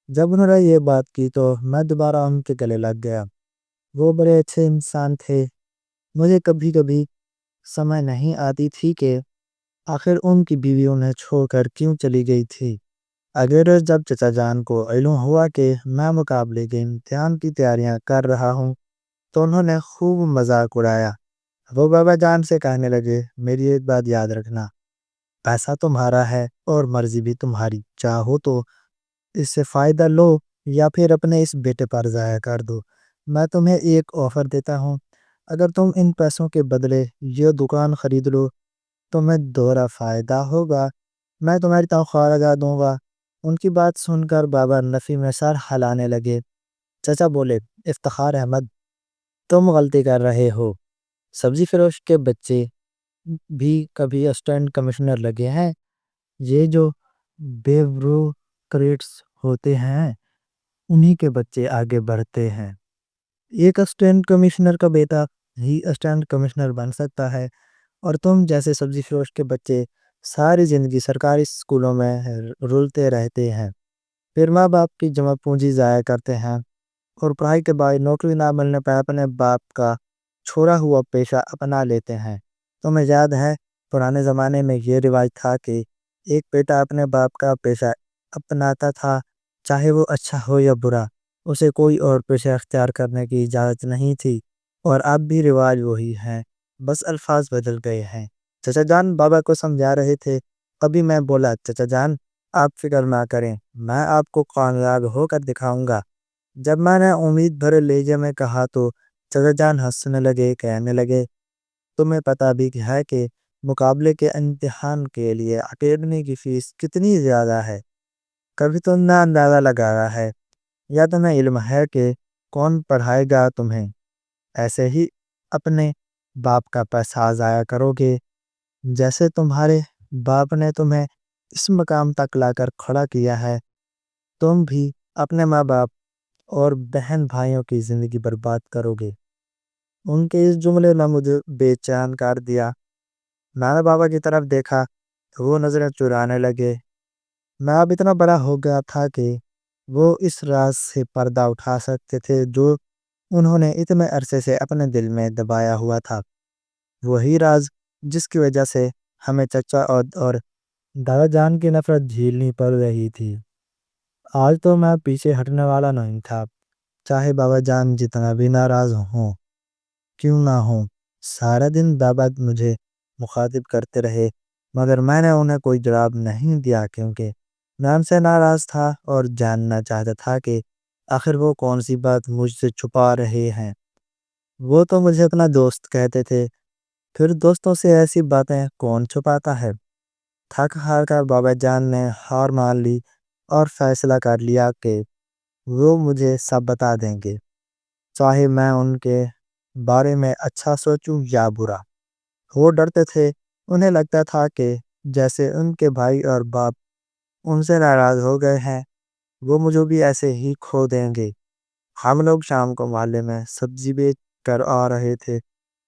جب انہوں نے یہ بات کی تو میں دوبارہ ان کے گلے لگ گیا۔ وہ بڑے اچھے انسان تھے۔ مجھے کبھی کبھی سمجھ نہیں آتی تھی کہ آخر ان کی بیوی انہیں چھوڑ کر کیوں چلی گئی تھی۔ اگر جب چچا جان کو علم ہوا کہ میں مقابلے کے امتحان کی تیاریاں کر رہا ہوں تو انہوں نے خوب مذاق اڑایا۔ وہ بابا جان سے کہنے لگے، میری ایک بات یاد رکھنا، پیسہ تمہارا ہے اور مرضی بھی تمہاری، چاہو تو اس سے فائدہ لو یا پھر اپنے اس بیٹے پر ضائع کر دو۔ میں تمہیں ایک آفر دیتا ہوں، اگر تم ان پیسوں کے بدلے یہ دکان خرید لو تو میں دوہرا فائدہ ہوگا، میں تمہاری تنخواہ لگا دوں گا۔ ان کی بات سن کر بابا نفی میں سر ہلانے لگے۔ چچا بولے، افتخار احمد، تم غلطی کر رہے ہو، سبزی فروش کے بچے بھی کبھی اسسٹنٹ کمشنر لگے ہیں، یہ جو بیوروکریٹس ہوتے ہیں انہی کے بچے آگے بڑھتے ہیں۔ ایک اسسٹنٹ کمشنر کا بیٹا ہی اسسٹنٹ کمشنر بن سکتا ہے، اور تم جیسے سبزی فروش کے بچے ساری زندگی سرکاری اسکولوں میں رلتے رہتے ہیں، پھر ماں باپ کی جمع پونجی ضائع کرتے ہیں اور پڑھائی کے بعد نوکری نہ ملنے پر اپنے باپ کا چھوڑا ہوا پیشہ اپنا لیتے ہیں۔ تمہیں یاد ہے پرانے زمانے میں یہ رواج تھا کہ ایک بیٹا اپنے باپ کا پیشہ اپناتا تھا، چاہے وہ اچھا ہو یا برا، اسے کوئی اور پیشہ اختیار کرنے کی اجازت نہیں تھی، اور اب بھی رواج وہی ہے، بس الفاظ بدل گئے ہیں۔ چچا جان بابا کو سمجھا رہے تھے، کبھی میں بولا، چچا جان آپ فکر نہ کریں، میں آپ کو کامیاب ہو کر دکھاؤں گا۔ جب میں نے امید بھرے لہجے میں کہا تو چچا جان ہنسنے لگے، کہنے لگے، تمہیں پتہ بھی ہے کہ مقابلے کے امتحان کے لیے اکیڈمی کی فیس کتنی زیادہ ہے؟ کبھی تم نے اندازہ لگایا ہے، یا تمہیں علم ہے کہ کون پڑھائے گا تمہیں؟ ایسے ہی اپنے باپ کا پیسہ ضائع کرو گے جیسے تمہارے باپ نے تمہیں اس مقام تک لا کر کھڑا کیا ہے، تم بھی اپنے ماں باپ اور بہن بھائیوں کی زندگی برباد کرو گے۔ ان کے اس جملے نے مجھے بے چین کر دیا۔ میں نے بابا کی طرف دیکھا تو وہ نظریں چرانے لگے۔ میں اب اتنا بڑا ہو گیا تھا کہ وہ اس راز سے پردہ اٹھا سکتے تھے جو انہوں نے اتنے عرصے سے اپنے دل میں دبایا ہوا تھا، وہی راز جس کی وجہ سے ہمیں چچا اور دادا جان کی نفرت جھیلنی پڑ رہی تھی۔ آج تو میں پیچھے ہٹنے والا نہیں تھا، چاہے بابا جان جتنا بھی ناراض ہوں کیوں نہ ہوں۔ سارا دن بابا مجھے مخاطب کرتے رہے، مگر میں نے انہیں کوئی جواب نہیں دیا، کیونکہ میں ان سے ناراض تھا اور جاننا چاہتا تھا کہ آخر وہ کون سی بات مجھ سے چھپا رہے ہیں۔ وہ تو مجھے اپنا دوست کہتے تھے، پھر دوستوں سے ایسی باتیں کون چھپاتا ہے؟ تھک ہار کر بابا جان نے ہار مان لی اور فیصلہ کر لیا کہ وہ مجھے سب بتا دیں گے، چاہے میں ان کے بارے میں اچھا سوچوں یا برا۔ وہ ڈرتے تھے، انہیں لگتا تھا کہ جیسے ان کے بھائی اور باپ ان سے ناراض ہو گئے ہیں وہ مجھے بھی ایسے ہی کھو دیں گے۔ ہم لوگ شام کو محلے میں سبزی بیچ کر آ رہے تھے،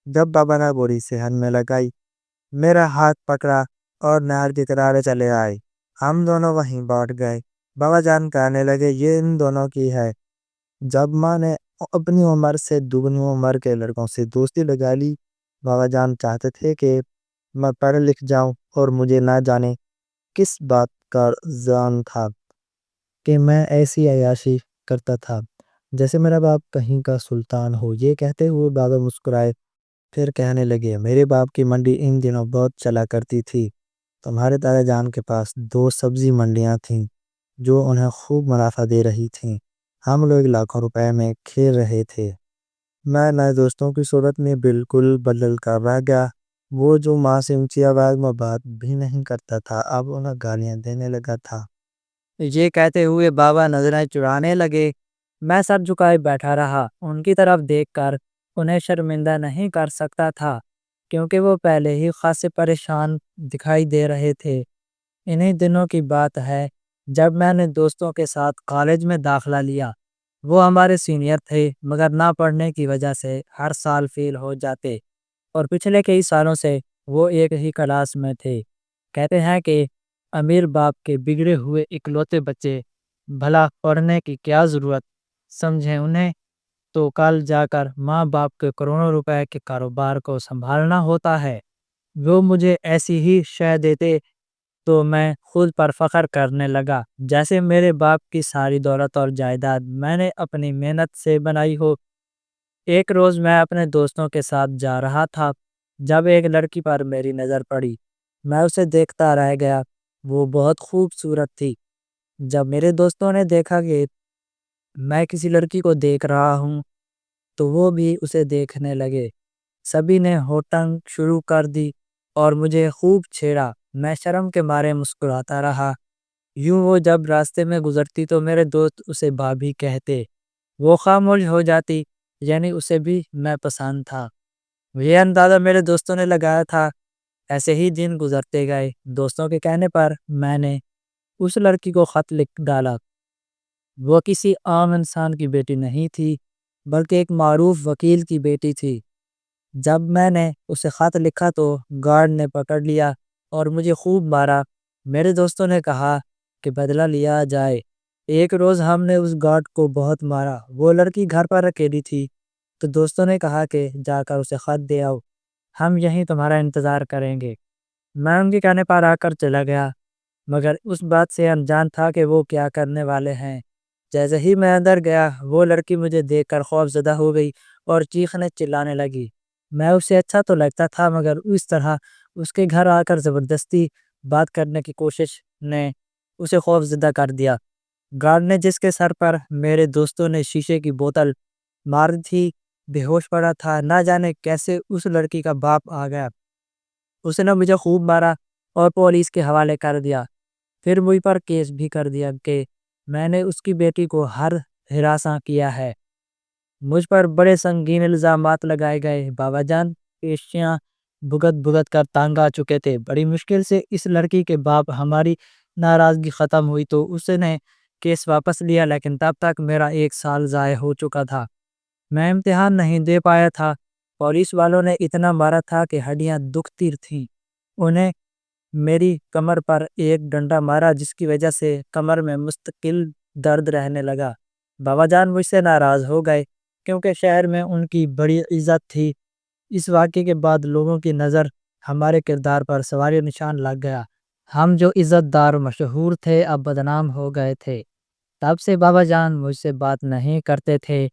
جب بابا نے بوری صحن میں لگائی، میرا ہاتھ پکڑا اور نہر کے کنارے چلے آئے۔ ہم دونوں وہیں بیٹھ گئے۔ بابا جان کہنے لگے، یہ ان دونوں کی ہے۔ جب ماں نے اپنی عمر سے دگنی عمر کے لڑکوں سے دوستی لگا لی، بابا جان چاہتے تھے کہ میں پڑھ لکھ جاؤں، اور مجھے نہ جانے کس بات کا ذہن تھا کہ میں ایسی عیاشی کرتا تھا جیسے میرا باپ کہیں کا سلطان ہو۔ یہ کہتے ہوئے بابا مسکرائے، پھر کہنے لگے، میرے باپ کی منڈی ان دنوں بہت چلا کرتی تھی، تمہارے دادا جان کے پاس 2 سبزی منڈیاں تھیں جو انہیں خوب منافع دے رہی تھیں۔ ہم لوگ لاکھوں روپے میں کھیل رہے تھے۔ میں نئے دوستوں کی صورت میں بالکل بدل کر رہ گیا۔ وہ جو ماں سے اونچی آواز میں بات بھی نہیں کرتا تھا اب انہیں گالیاں دینے لگا تھا۔ یہ کہتے ہوئے بابا نظریں چرانے لگے۔ میں سر جھکائے بیٹھا رہا، ان کی طرف دیکھ کر انہیں شرمندہ نہیں کر سکتا تھا کیونکہ وہ پہلے ہی خاصے پریشان دکھائی دے رہے تھے۔ انہی دنوں کی بات ہے جب میں نے دوستوں کے ساتھ کالج میں داخلہ لیا۔ وہ ہمارے سینئر تھے مگر نہ پڑھنے کی وجہ سے ہر سال فیل ہو جاتے اور پچھلے کئی سالوں سے وہ ایک ہی کلاس میں تھے۔ کہتے ہیں کہ امیر باپ کے بگڑے ہوئے اکلوتے بچے، بھلا پڑھنے کی کیا ضرورت، سمجھیں انہیں تو کل جا کر ماں باپ کے کروڑوں روپے کے کاروبار کو سنبھالنا ہوتا ہے۔ وہ مجھے ایسی ہی شے دیتے تو میں خود پر فخر کرنے لگا جیسے میرے باپ کی ساری دولت اور جائیداد میں نے اپنی محنت سے بنائی ہو۔ ایک روز میں اپنے دوستوں کے ساتھ جا رہا تھا جب ایک لڑکی پر میری نظر پڑی۔ میں اسے دیکھتا رہ گیا، وہ بہت خوبصورت تھی۔ جب میرے دوستوں نے دیکھا کہ میں کسی لڑکی کو دیکھ رہا ہوں تو وہ بھی اسے دیکھنے لگے۔ سبھی نے ہوٹنگ شروع کر دی اور مجھے خوب چھیڑا۔ میں شرم کے مارے مسکراتا رہا۔ یوں وہ جب راستے میں گزرتی تو میرے دوست اسے بھابھی کہتے، وہ خاموش ہو جاتی، یعنی اسے بھی میں پسند تھا۔ یہ اندازہ میرے دوستوں نے لگایا تھا۔ ایسے ہی دن گزرتے گئے۔ دوستوں کے کہنے پر میں نے اس لڑکی کو خط لکھ ڈالا۔ وہ کسی عام انسان کی بیٹی نہیں تھی بلکہ ایک معروف وکیل کی بیٹی تھی۔ جب میں نے اسے خط لکھا تو گارڈ نے پکڑ لیا اور مجھے خوب مارا۔ میرے دوستوں نے کہا کہ بدلہ لیا جائے۔ ایک روز ہم نے اس گارڈ کو بہت مارا۔ وہ لڑکی گھر پر اکیلی تھی تو دوستوں نے کہا کہ جا کر اسے خط دے آؤ، ہم یہیں تمہارا انتظار کریں گے۔ میں ان کے کہنے پر آ کر چلا گیا مگر اس بات سے انجان تھا کہ وہ کیا کرنے والے ہیں۔ جیسے ہی میں اندر گیا وہ لڑکی مجھے دیکھ کر خوف زدہ ہو گئی اور چیخنے چلانے لگی۔ میں اسے اچھا تو لگتا تھا مگر اس طرح اس کے گھر آ کر زبردستی بات کرنے کی کوشش نے اسے خوف زدہ کر دیا۔ گارڈ نے جس کے سر پر میرے دوستوں نے شیشے کی بوتل ماری تھی بے ہوش پڑا تھا۔ نہ جانے کیسے اس لڑکی کا باپ آ گیا، اس نے مجھے خوب مارا اور پولیس کے حوالے کر دیا۔ پھر مجھ پر کیس بھی کر دیا کہ میں نے اس کی بیٹی کو ہراساں کیا ہے۔ مجھ پر بڑے سنگین الزامات لگائے گئے۔ بابا جان پیشیاں بھگت کر تانگ آ چکے تھے۔ بڑی مشکل سے اس لڑکی کے باپ ہماری ناراضگی ختم ہوئی تو اس نے کیس واپس لیا، لیکن تب تک میرا 1 سال ضائع ہو چکا تھا۔ میں امتحان نہیں دے پایا تھا۔ پولیس والوں نے اتنا مارا تھا کہ ہڈیاں دکھتی تھیں۔ انہیں میری کمر پر ایک ڈنڈا مارا جس کی وجہ سے کمر میں مستقل درد رہنے لگا۔ بابا جان مجھ سے ناراض ہو گئے کیونکہ شہر میں ان کی بڑی عزت تھی۔ اس واقعے کے بعد لوگوں کی نظر ہمارے کردار پر سوال نشان لگ گیا۔ ہم جو عزت دار مشہور تھے اب بدنام ہو گئے تھے۔ تب سے بابا جان مجھ سے بات نہیں کرتے تھے۔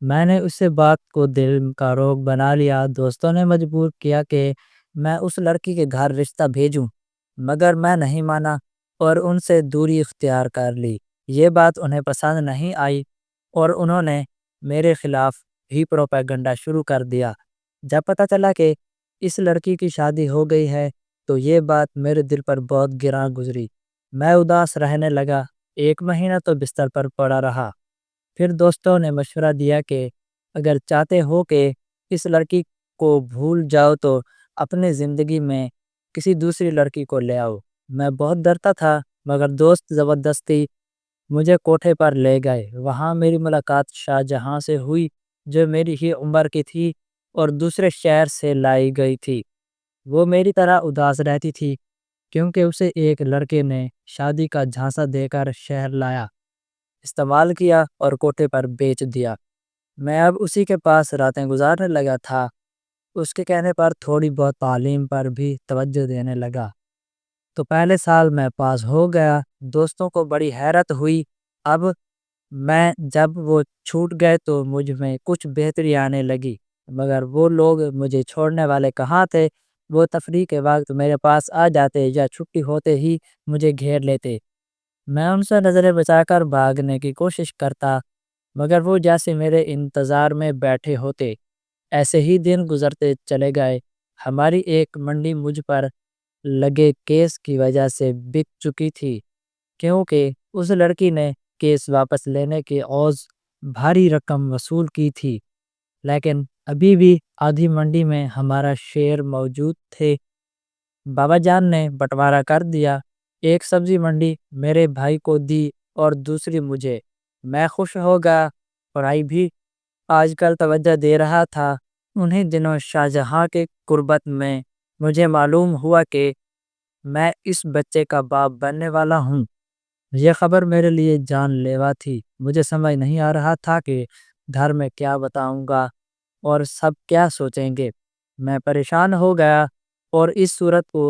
میں نے اس سے بات کو دل کا روگ بنا لیا۔ دوستوں نے مجبور کیا کہ میں اس لڑکی کے گھر رشتہ بھیجوں مگر میں نہیں مانا اور ان سے دوری اختیار کر لی۔ یہ بات انہیں پسند نہیں آئی اور انہوں نے میرے خلاف ہی پروپیگنڈا شروع کر دیا۔ جب پتہ چلا کہ اس لڑکی کی شادی ہو گئی ہے تو یہ بات میرے دل پر بہت گراں گزری۔ میں اداس رہنے لگا۔ 1 مہینہ تو بستر پر پڑا رہا۔ پھر دوستوں نے مشورہ دیا کہ اگر چاہتے ہو کہ اس لڑکی کو بھول جاؤ تو اپنی زندگی میں کسی دوسری لڑکی کو لے آؤ۔ میں بہت ڈرتا تھا مگر دوست زبردستی مجھے کوٹھے پر لے گئے۔ وہاں میری ملاقات شاہ جہاں سے ہوئی جو میری ہی عمر کی تھی اور دوسرے شہر سے لائی گئی تھی۔ وہ میری طرح اداس رہتی تھی کیونکہ اسے ایک لڑکے نے شادی کا جھانسا دے کر شہر لایا، استعمال کیا اور کوٹھے پر بیچ دیا۔ میں اب اسی کے پاس راتیں گزارنے لگا تھا۔ اس کے کہنے پر تھوڑی بہت تعلیم پر بھی توجہ دینے لگا تو پہلے سال میں پاس ہو گیا۔ دوستوں کو بڑی حیرت ہوئی۔ اب میں جب وہ چھوٹ گئے تو مجھ میں کچھ بہتری آنے لگی مگر وہ لوگ مجھے چھوڑنے والے کہاں تھے۔ وہ تفریح کے وقت میرے پاس آ جاتے یا چھٹی ہوتے ہی مجھے گھیر لیتے۔ میں ان سے نظریں بچا کر بھاگنے کی کوشش کرتا، مگر وہ جیسے میرے انتظار میں بیٹھے ہوتے۔ ایسے ہی دن گزرتے چلے گئے۔ ہماری ایک منڈی مجھ پر لگے کیس کی وجہ سے بک چکی تھی، کیونکہ اس لڑکی نے کیس واپس لینے کے عوض بھاری رقم وصول کی تھی، لیکن ابھی بھی آدھی منڈی میں ہمارا شیئر موجود تھے۔ بابا جان نے بٹوارا کر دیا، ایک سبزی منڈی میرے بھائی کو دی اور دوسری مجھے۔ میں خوش ہو گیا، پڑھائی بھی آج کل توجہ دے رہا تھا۔ انہیں دنوں شاہجہاں کے قربت میں مجھے معلوم ہوا کہ میں اس بچے کا باپ بننے والا ہوں۔ یہ خبر میرے لیے جان لیوا تھی۔ مجھے سمجھ نہیں آ رہا تھا کہ گھر میں کیا بتاؤں گا اور سب کیا سوچیں گے۔ میں پریشان ہو گیا اور اس صورت کو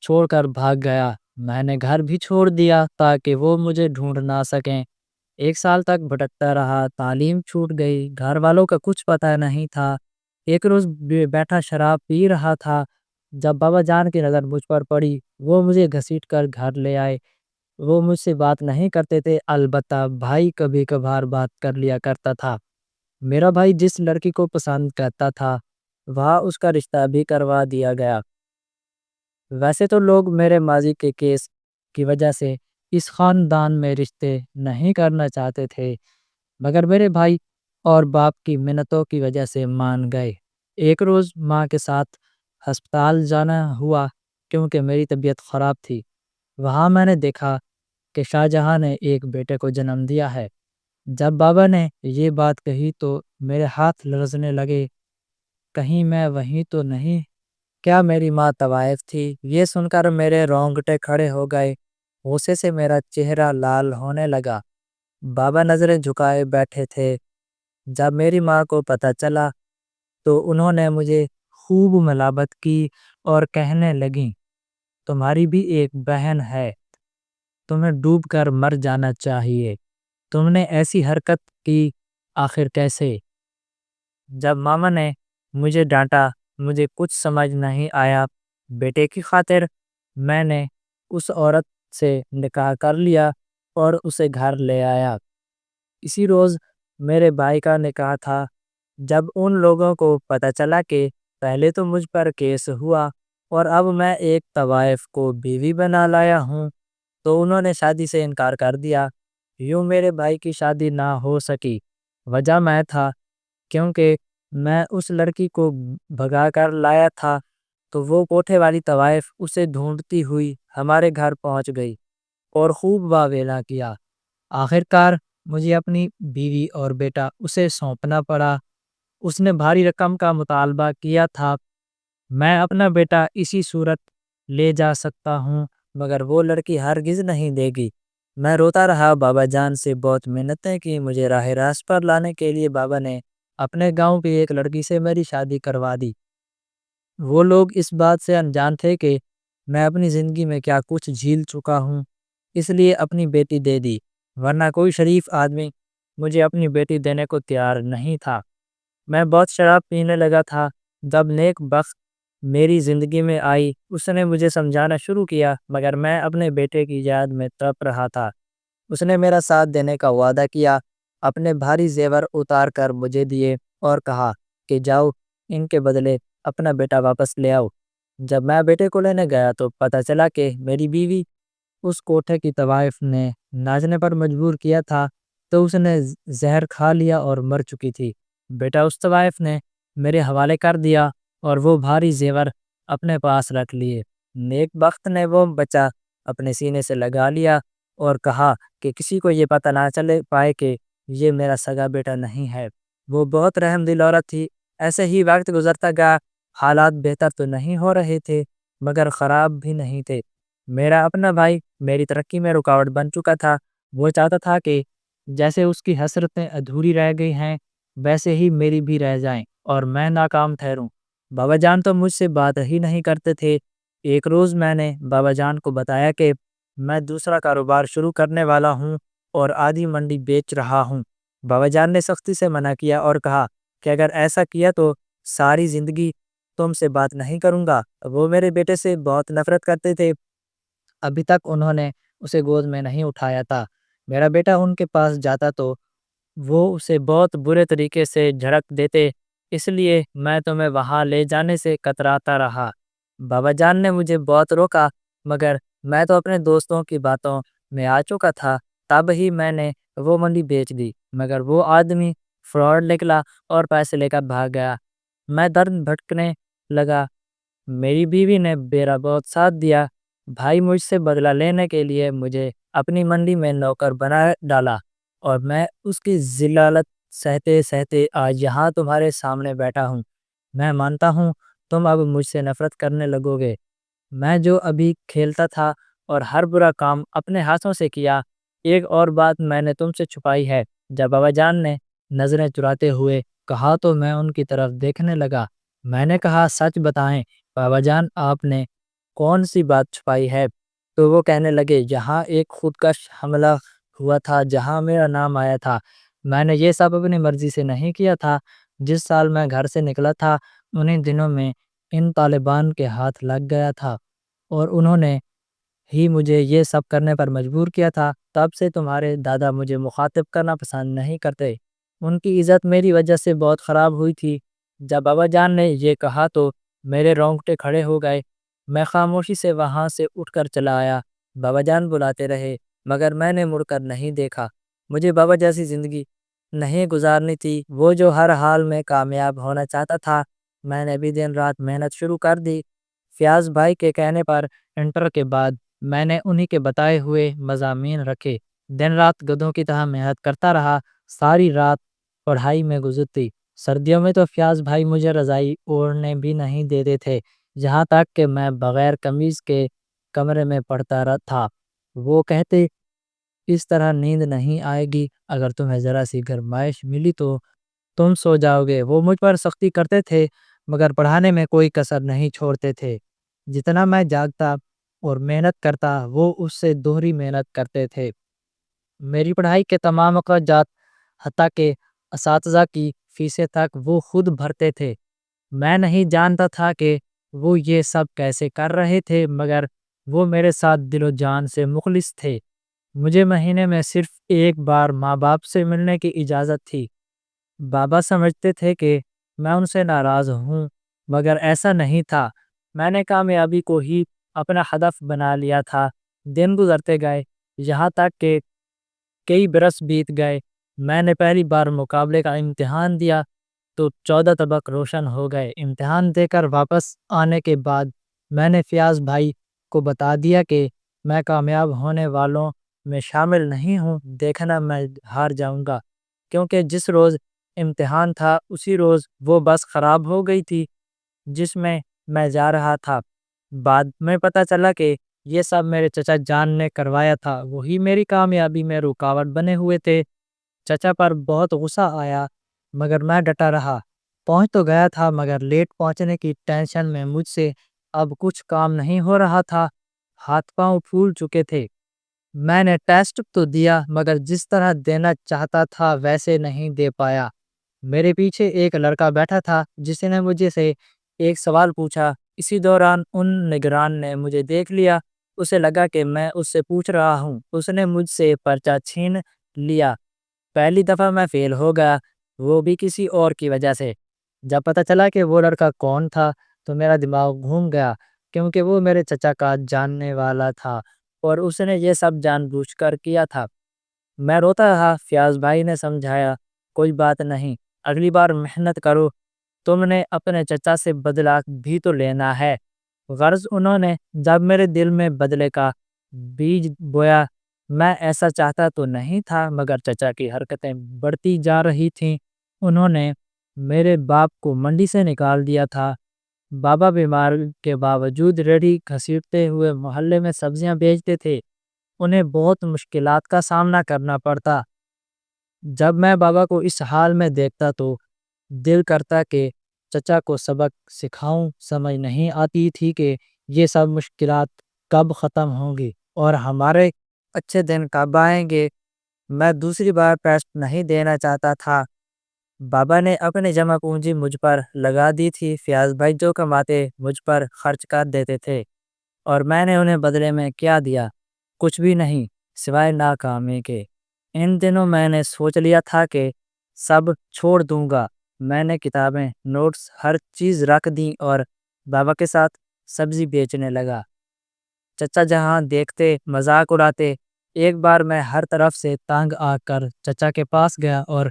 چھوڑ کر بھاگ گیا۔ میں نے گھر بھی چھوڑ دیا تاکہ وہ مجھے ڈھونڈ نہ سکیں۔ 1 سال تک بھٹکتا رہا، تعلیم چھوٹ گئی، گھر والوں کا کچھ پتہ نہیں تھا۔ ایک روز بیٹھا شراب پی رہا تھا، جب بابا جان کی نظر مجھ پر پڑی، وہ مجھے گھسیٹ کر گھر لے آئے۔ وہ مجھ سے بات نہیں کرتے تھے، البتہ بھائی کبھی کبھار بات کر لیا کرتا تھا۔ میرا بھائی جس لڑکی کو پسند کرتا تھا، وہاں اس کا رشتہ بھی کروا دیا گیا۔ ویسے تو لوگ میرے ماضی کے کیس کی وجہ سے اس خاندان میں رشتے نہیں کرنا چاہتے تھے، مگر میرے بھائی اور باپ کی منتوں کی وجہ سے مان گئے۔ ایک روز ماں کے ساتھ ہسپتال جانا ہوا کیونکہ میری طبیعت خراب تھی۔ وہاں میں نے دیکھا کہ شاہجہاں نے ایک بیٹے کو جنم دیا ہے۔ جب بابا نے یہ بات کہی تو میرے ہاتھ لرزنے لگے، کہیں میں وہیں تو نہیں؟ کیا میری ماں طوائف تھی؟ یہ سن کر میرے رونگٹے کھڑے ہو گئے، غصے سے میرا چہرہ لال ہونے لگا۔ بابا نظریں جھکائے بیٹھے تھے۔ جب میری ماں کو پتہ چلا تو انہوں نے مجھے خوب ملامت کی اور کہنے لگیں، تمہاری بھی ایک بہن ہے، تمہیں ڈوب کر مر جانا چاہیے، تم نے ایسی حرکت کی آخر کیسے؟ جب ماما نے مجھے ڈانٹا، مجھے کچھ سمجھ نہیں آیا۔ بیٹے کی خاطر میں نے اس عورت سے نکاح کر لیا اور اسے گھر لے آیا۔ اسی روز میرے بھائی کا نکاح تھا۔ جب ان لوگوں کو پتہ چلا کہ پہلے تو مجھ پر کیس ہوا اور اب میں ایک طوائف کو بیوی بنا لایا ہوں، تو انہوں نے شادی سے انکار کر دیا۔ یوں میرے بھائی کی شادی نہ ہو سکی۔ وجہ میں تھا، کیونکہ میں اس لڑکی کو بھگا کر لایا تھا، تو وہ کوٹھے والی طوائف اسے ڈھونڈتی ہوئی ہمارے گھر پہنچ گئی اور خوب واویلا کیا۔ آخرکار مجھے اپنی بیوی اور بیٹا اسے سونپنا پڑا۔ اس نے بھاری رقم کا مطالبہ کیا تھا۔ میں اپنا بیٹا اسی صورت لے جا سکتا ہوں، مگر وہ لڑکی ہرگز نہیں دے گی۔ میں روتا رہا، بابا جان سے بہت منتیں کی۔ مجھے راہ راست پر لانے کے لیے بابا نے اپنے گاؤں کی ایک لڑکی سے میری شادی کروا دی۔ وہ لوگ اس بات سے انجان تھے کہ میں اپنی زندگی میں کیا کچھ جھیل چکا ہوں، اس لیے اپنی بیٹی دے دی، ورنہ کوئی شریف آدمی مجھے اپنی بیٹی دینے کو تیار نہیں تھا۔ میں بہت شراب پینے لگا تھا۔ جب نیک بخت میری زندگی میں آئی، اس نے مجھے سمجھانا شروع کیا، مگر میں اپنے بیٹے کی یاد میں تڑپ رہا تھا۔ اس نے میرا ساتھ دینے کا وعدہ کیا، اپنے بھاری زیور اتار کر مجھے دیے اور کہا کہ جاؤ، ان کے بدلے اپنا بیٹا واپس لے آؤ۔ جب میں بیٹے کو لینے گیا تو پتہ چلا کہ میری بیوی اس کوٹھے کی طوائف نے ناچنے پر مجبور کیا تھا، تو اس نے زہر کھا لیا اور مر چکی تھی۔ بیٹا اس طوائف نے میرے حوالے کر دیا اور وہ بھاری زیور اپنے پاس رکھ لیے۔ نیک بخت نے وہ بچہ اپنے سینے سے لگا لیا اور کہا کہ کسی کو یہ پتہ نہ چلے پائے کہ یہ میرا سگا بیٹا نہیں ہے۔ وہ بہت رحم دل عورت تھی۔ ایسے ہی وقت گزرتا گیا۔ حالات بہتر تو نہیں ہو رہے تھے، مگر خراب بھی نہیں تھے۔ میرا اپنا بھائی میری ترقی میں رکاوٹ بن چکا تھا۔ وہ چاہتا تھا کہ جیسے اس کی حسرتیں ادھوری رہ گئی ہیں، ویسے ہی میری بھی رہ جائیں اور میں ناکام ٹھہروں۔ بابا جان تو مجھ سے بات ہی نہیں کرتے تھے۔ ایک روز میں نے بابا جان کو بتایا کہ میں دوسرا کاروبار شروع کرنے والا ہوں اور آدھی منڈی بیچ رہا ہوں۔ بابا جان نے سختی سے منع کیا اور کہا کہ اگر ایسا کیا تو ساری زندگی تم سے بات نہیں کروں گا۔ وہ میرے بیٹے سے بہت نفرت کرتے تھے، ابھی تک انہوں نے اسے گود میں نہیں اٹھایا تھا۔ میرا بیٹا ان کے پاس جاتا تو وہ اسے بہت برے طریقے سے جھڑک دیتے، اس لیے میں تمہیں وہاں لے جانے سے کتراتا رہا۔ بابا جان نے مجھے بہت روکا، مگر میں تو اپنے دوستوں کی باتوں میں آ چکا تھا۔ تب ہی میں نے وہ منڈی بیچ دی، مگر وہ آدمی فراڈ نکلا اور پیسے لے کر بھاگ گیا۔ میں درد بھٹکنے لگا۔ میری بیوی نے میرا بہت ساتھ دیا۔ بھائی مجھ سے بدلہ لینے کے لیے مجھے اپنی منڈی میں نوکر بنا ڈالا، اور میں اس کی ذلت سہتے سہتے آج یہاں تمہارے سامنے بیٹھا ہوں۔ میں مانتا ہوں تم اب مجھ سے نفرت کرنے لگو گے۔ میں جو ابھی کھیلتا تھا اور ہر برا کام اپنے ہاتھوں سے کیا، ایک اور بات میں نے تم سے چھپائی ہے۔ جب بابا جان نے نظریں چراتے ہوئے کہا تو میں ان کی طرف دیکھنے لگا۔ میں نے کہا، سچ بتائیں بابا جان، آپ نے کون سی بات چھپائی ہے؟ تو وہ کہنے لگے، یہاں ایک خودکش حملہ ہوا تھا جہاں میرا نام آیا تھا۔ میں نے یہ سب اپنی مرضی سے نہیں کیا تھا۔ جس سال میں گھر سے نکلا تھا انہیں دنوں میں ان طالبان کے ہاتھ لگ گیا تھا، اور انہوں نے ہی مجھے یہ سب کرنے پر مجبور کیا تھا۔ تب سے تمہارے دادا مجھے مخاطب کرنا پسند نہیں کرتے۔ ان کی عزت میری وجہ سے بہت خراب ہوئی تھی۔ جب بابا جان نے یہ کہا تو میرے رونگٹے کھڑے ہو گئے۔ میں خاموشی سے وہاں سے اٹھ کر چلا آیا۔ بابا جان بلاتے رہے، مگر میں نے مڑ کر نہیں دیکھا۔ مجھے بابا جیسی زندگی نہیں گزارنی تھی، وہ جو ہر حال میں کامیاب ہونا چاہتا تھا۔ میں نے بھی دن رات محنت شروع کر دی۔ فیاض بھائی کے کہنے پر انٹر کے بعد میں نے انہی کے بتائے ہوئے مضامین رکھے۔ دن رات گدھوں کی طرح محنت کرتا رہا۔ ساری رات پڑھائی میں گزرتی۔ سردیوں میں تو فیاض بھائی مجھے رضائی اوڑھنے بھی نہیں دیتے تھے، جہاں تک کہ میں بغیر قمیض کے کمرے میں پڑھتا تھا۔ وہ کہتے، اس طرح نیند نہیں آئے گی، اگر تمہیں ذرا سی گرمائش ملی تو تم سو جاؤ گے۔ وہ مجھ پر سختی کرتے تھے، مگر پڑھانے میں کوئی کسر نہیں چھوڑتے تھے۔ جتنا میں جاگتا اور محنت کرتا، وہ اس سے دوہری محنت کرتے تھے۔ میری پڑھائی کے تمام اخراجات، حتیٰ کہ اساتذہ کی فیسیں تک، وہ خود بھرتے تھے۔ میں نہیں جانتا تھا کہ وہ یہ سب کیسے کر رہے تھے، مگر وہ میرے ساتھ دل و جان سے مخلص تھے۔ مجھے مہینے میں صرف ایک بار ماں باپ سے ملنے کی اجازت تھی۔ بابا سمجھتے تھے کہ میں ان سے ناراض ہوں، مگر ایسا نہیں تھا۔ میں نے کامیابی کو ہی اپنا ہدف بنا لیا تھا۔ دن گزرتے گئے، یہاں تک کہ کئی برس بیت گئے۔ میں نے پہلی بار مقابلے کا امتحان دیا تو 14 طبق روشن ہو گئے۔ امتحان دے کر واپس آنے کے بعد میں نے فیاض بھائی کو بتا دیا کہ میں کامیاب ہونے والوں میں شامل نہیں ہوں۔ دیکھنا میں ہار جاؤں گا، کیونکہ جس روز امتحان تھا اسی روز وہ بس خراب ہو گئی تھی جس میں جا رہا تھا۔ بعد میں پتہ چلا کہ یہ سب میرے چچا جان نے کروایا تھا۔ وہی میری کامیابی میں رکاوٹ بنے ہوئے تھے۔ چچا پر بہت غصہ آیا، مگر میں ڈٹا رہا۔ پہنچ تو گیا تھا، مگر لیٹ پہنچنے کی ٹینشن میں مجھ سے اب کچھ کام نہیں ہو رہا تھا۔ ہاتھ پاؤں پھول چکے تھے۔ میں نے ٹیسٹ تو دیا، مگر جس طرح دینا چاہتا تھا ویسے نہیں دے پایا۔ میرے پیچھے ایک لڑکا بیٹھا تھا جس نے مجھے سے ایک سوال پوچھا۔ اسی دوران ان نگران نے مجھے دیکھ لیا۔ اسے لگا کہ میں اس سے پوچھ رہا ہوں۔ اس نے مجھ سے پرچہ چھین لیا۔ پہلی دفعہ میں فیل ہو گیا، وہ بھی کسی اور کی وجہ سے۔ جب پتہ چلا کہ وہ لڑکا کون تھا تو میرا دماغ گھوم گیا، کیونکہ وہ میرے چچا کا جاننے والا تھا اور اس نے یہ سب جان بوجھ کر کیا تھا۔ میں روتا رہا۔ فیاض بھائی نے سمجھایا، کوئی بات نہیں، اگلی بار محنت کرو، تم نے اپنے چچا سے بدلہ بھی تو لینا ہے۔ غرض انہوں نے جب میرے دل میں بدلے کا بیج بویا، میں ایسا چاہتا تو نہیں تھا، مگر چچا کی حرکتیں بڑھتی جا رہی تھیں۔ انہوں نے میرے باپ کو منڈی سے نکال دیا تھا۔ بابا بیمار کے باوجود ریڑھی گھسیٹتے ہوئے محلے میں سبزیاں بیچتے تھے۔ انہیں بہت مشکلات کا سامنا کرنا پڑتا۔ جب میں بابا کو اس حال میں دیکھتا تو دل کرتا کہ چچا کو سبق سکھاؤں۔ سمجھ نہیں آتی تھی کہ یہ سب مشکلات کب ختم ہوں گی اور ہمارے اچھے دن کب آئیں گے۔ میں دوسری بار ٹیسٹ نہیں دینا چاہتا تھا۔ بابا نے اپنی جمع پونجی مجھ پر لگا دی تھی، فیاض بھائی جو کماتے مجھ پر خرچ کر دیتے تھے، اور میں نے انہیں بدلے میں کیا دیا؟ کچھ بھی نہیں، سوائے ناکامی کے۔ ان دنوں میں نے سوچ لیا تھا کہ سب چھوڑ دوں گا۔ میں نے کتابیں، نوٹس، ہر چیز رکھ دی اور بابا کے ساتھ سبزی بیچنے لگا۔ چچا جہاں دیکھتے مذاق اڑاتے۔ ایک بار میں ہر طرف سے تنگ آ کر چچا کے پاس گیا اور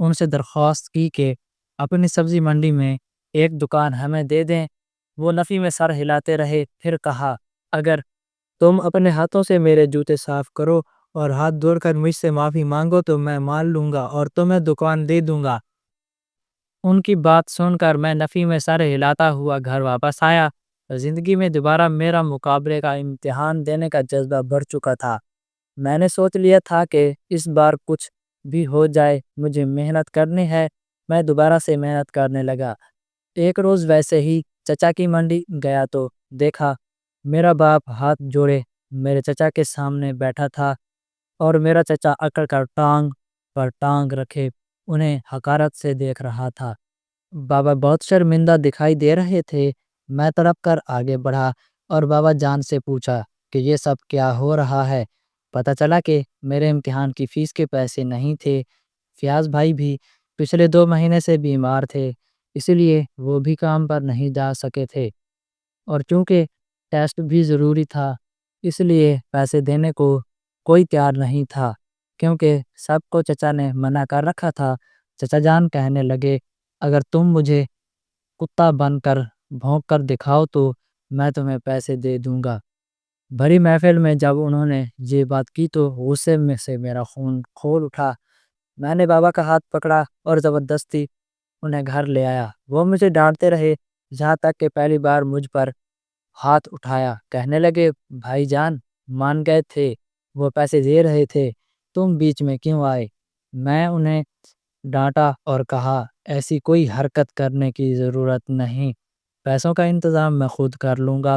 ان سے درخواست کی کہ اپنی سبزی منڈی میں ایک دکان ہمیں دے دیں۔ وہ نفی میں سر ہلاتے رہے، پھر کہا، اگر تم اپنے ہاتھوں سے میرے جوتے صاف کرو اور ہاتھ دھو کر مجھ سے معافی مانگو تو میں مان لوں گا اور تمہیں دکان دے دوں گا۔ ان کی بات سن کر میں نفی میں سر ہلاتا ہوا گھر واپس آیا۔ زندگی میں دوبارہ میرا مقابلے کا امتحان دینے کا جذبہ بڑھ چکا تھا۔ میں نے سوچ لیا تھا کہ اس بار کچھ بھی ہو جائے مجھے محنت کرنی ہے۔ میں دوبارہ سے محنت کرنے لگا۔ ایک روز ویسے ہی چچا کی منڈی گیا تو دیکھا میرا باپ ہاتھ جوڑے میرے چچا کے سامنے بیٹھا تھا اور میرا چچا اکڑ کر ٹانگ پر ٹانگ رکھے انہیں حقارت سے دیکھ رہا تھا۔ بابا بہت شرمندہ دکھائی دے رہے تھے۔ میں تڑپ کر آگے بڑھا اور بابا جان سے پوچھا کہ یہ سب کیا ہو رہا ہے۔ پتہ چلا کہ میرے امتحان کی فیس کے پیسے نہیں تھے۔ فیاض بھائی بھی پچھلے 2 مہینے سے بیمار تھے، اس لیے وہ بھی کام پر نہیں جا سکے تھے، اور چونکہ ٹیسٹ بھی ضروری تھا اس لیے پیسے دینے کو کوئی تیار نہیں تھا، کیونکہ سب کو چچا نے منع کر رکھا تھا۔ چچا جان کہنے لگے، اگر تم مجھے کتا بن کر بھونک کر دکھاؤ تو میں تمہیں پیسے دے دوں گا۔ بھری محفل میں جب انہوں نے یہ بات کی تو غصے میں سے میرا خون کھول اٹھا۔ میں نے بابا کا ہاتھ پکڑا اور زبردستی انہیں گھر لے آیا۔ وہ مجھے ڈانٹتے رہے جہاں تک کہ پہلی بار مجھ پر ہاتھ اٹھایا۔ کہنے لگے، بھائی جان مان گئے تھے، وہ پیسے دے رہے تھے، تم بیچ میں کیوں آئے؟ میں انہیں ڈانٹا اور کہا، ایسی کوئی حرکت کرنے کی ضرورت نہیں، پیسوں کا انتظام میں خود کر لوں گا۔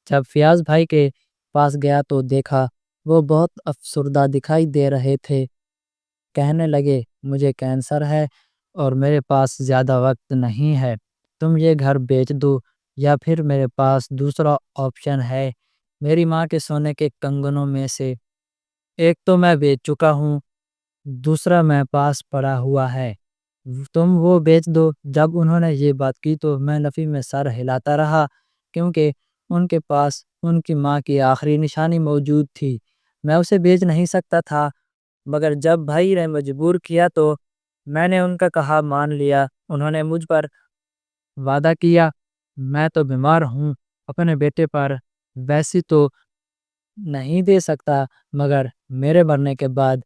جب فیاض بھائی کے پاس گیا تو دیکھا وہ بہت افسردہ دکھائی دے رہے تھے۔ کہنے لگے، مجھے کینسر ہے اور میرے پاس زیادہ وقت نہیں ہے، تم یہ گھر بیچ دو یا پھر میرے پاس دوسرا آپشن ہے۔ میری ماں کے سونے کے کنگنوں میں سے ایک تو میں بیچ چکا ہوں، دوسرا میں پاس پڑا ہوا ہے، تم وہ بیچ دو۔ جب انہوں نے یہ بات کی تو میں نفی میں سر ہلاتا رہا، کیونکہ ان کے پاس ان کی ماں کی آخری نشانی موجود تھی۔ میں اسے بیچ نہیں سکتا تھا، مگر جب بھائی نے مجبور کیا تو میں نے ان کا کہا مان لیا۔ انہوں نے مجھ پر وعدہ کیا، میں تو بیمار ہوں، اپنے بیٹے پر ویسی تو نہیں دے سکتا، مگر میرے مرنے کے بعد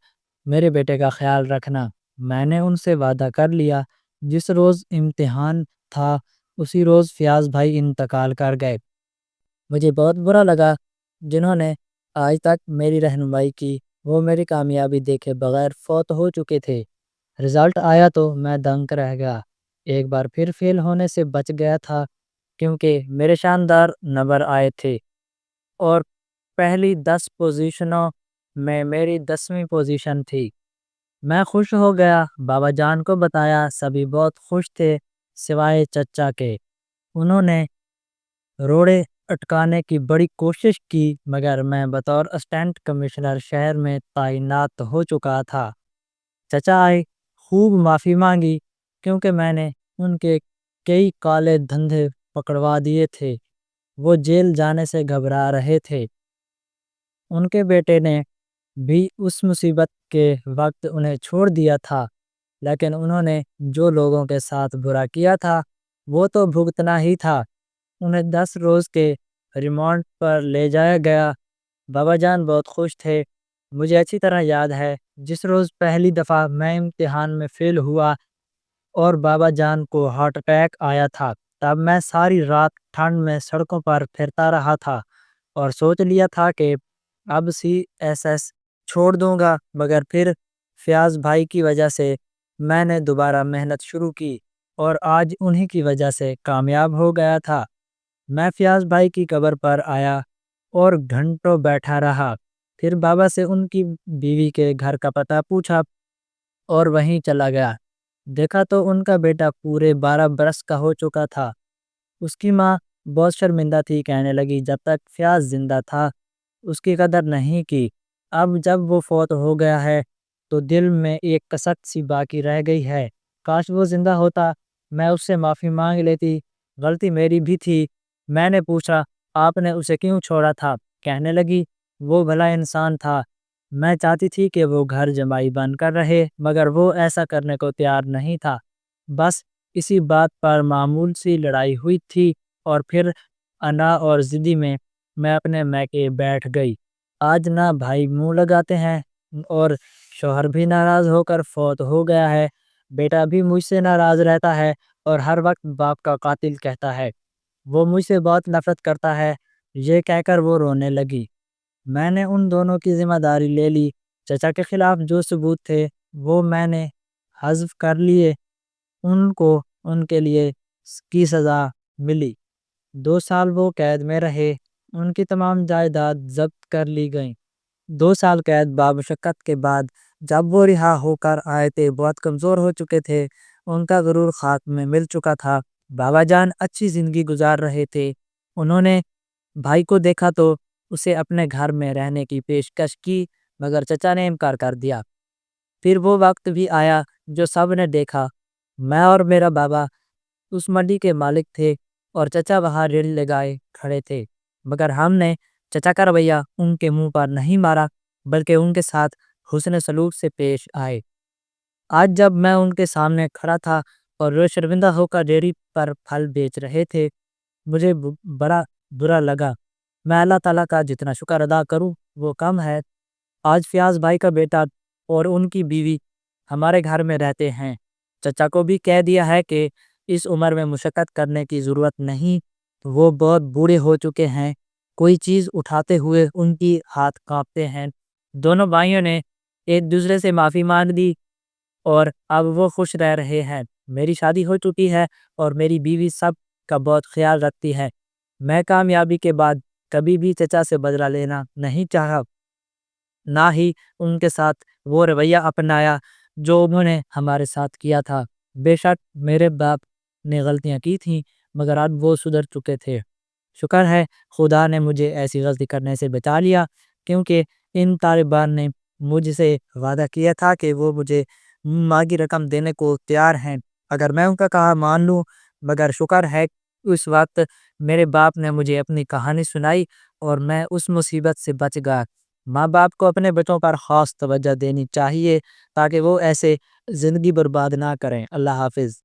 میرے بیٹے کا خیال رکھنا۔ میں نے ان سے وعدہ کر لیا۔ جس روز امتحان تھا اسی روز فیاض بھائی انتقال کر گئے۔ مجھے بہت برا لگا۔ جنہوں نے آج تک میری رہنمائی کی وہ میری کامیابی دیکھے بغیر فوت ہو چکے تھے۔ رزلٹ آیا تو میں دنگ رہ گیا۔ ایک بار پھر فیل ہونے سے بچ گیا تھا، کیونکہ میرے شاندار نمبر آئے تھے اور پہلی 10 پوزیشنوں میں میری 10ویں پوزیشن تھی۔ میں خوش ہو گیا، بابا جان کو بتایا، سبھی بہت خوش تھے سوائے چچا کے۔ انہوں نے روڑے اٹکانے کی بڑی کوشش کی، مگر میں بطور اسسٹنٹ کمشنر شہر میں تعینات ہو چکا تھا۔ چچا آئے، خوب معافی مانگی، کیونکہ میں نے ان کے کئی کالے دھندے پکڑوا دیے تھے۔ وہ جیل جانے سے گھبرا رہے تھے۔ ان کے بیٹے نے بھی اس مصیبت کے وقت انہیں چھوڑ دیا تھا، لیکن انہوں نے جو لوگوں کے ساتھ برا کیا تھا وہ تو بھگتنا ہی تھا۔ انہیں 10 روز کے ریمانڈ پر لے جایا گیا۔ بابا جان بہت خوش تھے۔ مجھے اچھی طرح یاد ہے جس روز پہلی دفعہ میں امتحان میں فیل ہوا اور بابا جان کو ہارٹ اٹیک آیا تھا، تب میں ساری رات ٹھنڈ میں سڑکوں پر پھرتا رہا تھا اور سوچ لیا تھا کہ اب CSS چھوڑ دوں گا، مگر پھر فیاض بھائی کی وجہ سے میں نے دوبارہ محنت شروع کی اور آج انہی کی وجہ سے کامیاب ہو گیا تھا۔ میں فیاض بھائی کی قبر پر آیا اور گھنٹوں بیٹھا رہا، پھر بابا سے ان کی بیوی کے گھر کا پتہ پوچھا اور وہیں چلا گیا۔ دیکھا تو ان کا بیٹا پورے 12 برس کا ہو چکا تھا۔ اس کی ماں بہت شرمندہ تھی، کہنے لگی جب تک فیاض زندہ تھا اس کی قدر نہیں کی، اب جب وہ فوت ہو گیا ہے تو دل میں ایک کسک سی باقی رہ گئی ہے۔ کاش وہ زندہ ہوتا، میں اس سے معافی مانگ لیتی، غلطی میری بھی تھی۔ میں نے پوچھا آپ نے اسے کیوں چھوڑا تھا؟ کہنے لگی وہ بھلا انسان تھا، میں چاہتی تھی کہ وہ گھر جمائی بن کر رہے مگر وہ ایسا کرنے کو تیار نہیں تھا۔ بس اسی بات پر معمول سی لڑائی ہوئی تھی اور پھر انا اور ضدی میں اپنے میکے بیٹھ گئی۔ آج نہ بھائی منہ لگاتے ہیں اور شوہر بھی ناراض ہو کر فوت ہو گیا ہے، بیٹا بھی مجھ سے ناراض رہتا ہے اور ہر وقت باپ کا قاتل کہتا ہے، وہ مجھ سے بہت نفرت کرتا ہے۔ یہ کہہ کر وہ رونے لگی۔ میں نے ان دونوں کی ذمہ داری لے لی، چچا کے خلاف جو ثبوت تھے وہ میں نے حذف کر لیے، ان کو ان کے لیے کی سزا ملی۔ 2 سال وہ قید میں رہے، ان کی تمام جائیداد ضبط کر لی گئیں۔ 2 سال قید بامشقت کے بعد جب وہ رہا ہو کر آئے تھے، بہت کمزور ہو چکے تھے، ان کا غرور خاک میں مل چکا تھا۔ بابا جان اچھی زندگی گزار رہے تھے، انہوں نے بھائی کو دیکھا تو اسے اپنے گھر میں رہنے کی پیشکش کی مگر چچا نے انکار کر دیا۔ پھر وہ وقت بھی آیا جو سب نے دیکھا، میں اور میرا بابا اس منڈی کے مالک تھے اور چچا وہاں ریل لگائے کھڑے تھے، مگر ہم نے چچا کا رویہ ان کے منہ پر نہیں مارا بلکہ ان کے ساتھ حسن سلوک سے پیش آئے۔ آج جب میں ان کے سامنے کھڑا تھا اور وہ شرمندہ ہو کر ڈیری پر پھل بیچ رہے تھے، مجھے بڑا برا لگا۔ میں اللہ تعالیٰ کا جتنا شکر ادا کروں وہ کم ہے۔ آج فیاض بھائی کا بیٹا اور ان کی بیوی ہمارے گھر میں رہتے ہیں۔ چچا کو بھی کہہ دیا ہے کہ اس عمر میں مشقت کرنے کی ضرورت نہیں، وہ بہت بوڑھے ہو چکے ہیں، کوئی چیز اٹھاتے ہوئے ان کی ہاتھ کانپتے ہیں۔ دونوں بھائیوں نے ایک دوسرے سے معافی مانگ دی اور اب وہ خوش رہ رہے ہیں۔ میری شادی ہو چکی ہے اور میری بیوی سب کا بہت خیال رکھتی ہے۔ میں کامیابی کے بعد کبھی بھی چچا سے بدلہ لینا نہیں چاہا، نہ ہی ان کے ساتھ وہ رویہ اپنایا جو انہوں نے ہمارے ساتھ کیا تھا۔ بے شک میرے باپ نے غلطیاں کی تھیں مگر اب وہ سدھر چکے تھے۔ شکر ہے خدا نے مجھے ایسی غلطی کرنے سے بچا لیا، کیونکہ ان طالبان نے مجھ سے وعدہ کیا تھا کہ وہ مجھے مالی رقم دینے کو تیار ہیں اگر میں ان کا کہا مان لوں، مگر شکر ہے اس وقت میرے باپ نے مجھے اپنی کہانی سنائی اور میں اس مصیبت سے بچ گیا۔ ماں باپ کو اپنے بچوں پر خاص توجہ دینی چاہیے تاکہ وہ ایسے زندگی برباد نہ کریں۔ اللہ حافظ۔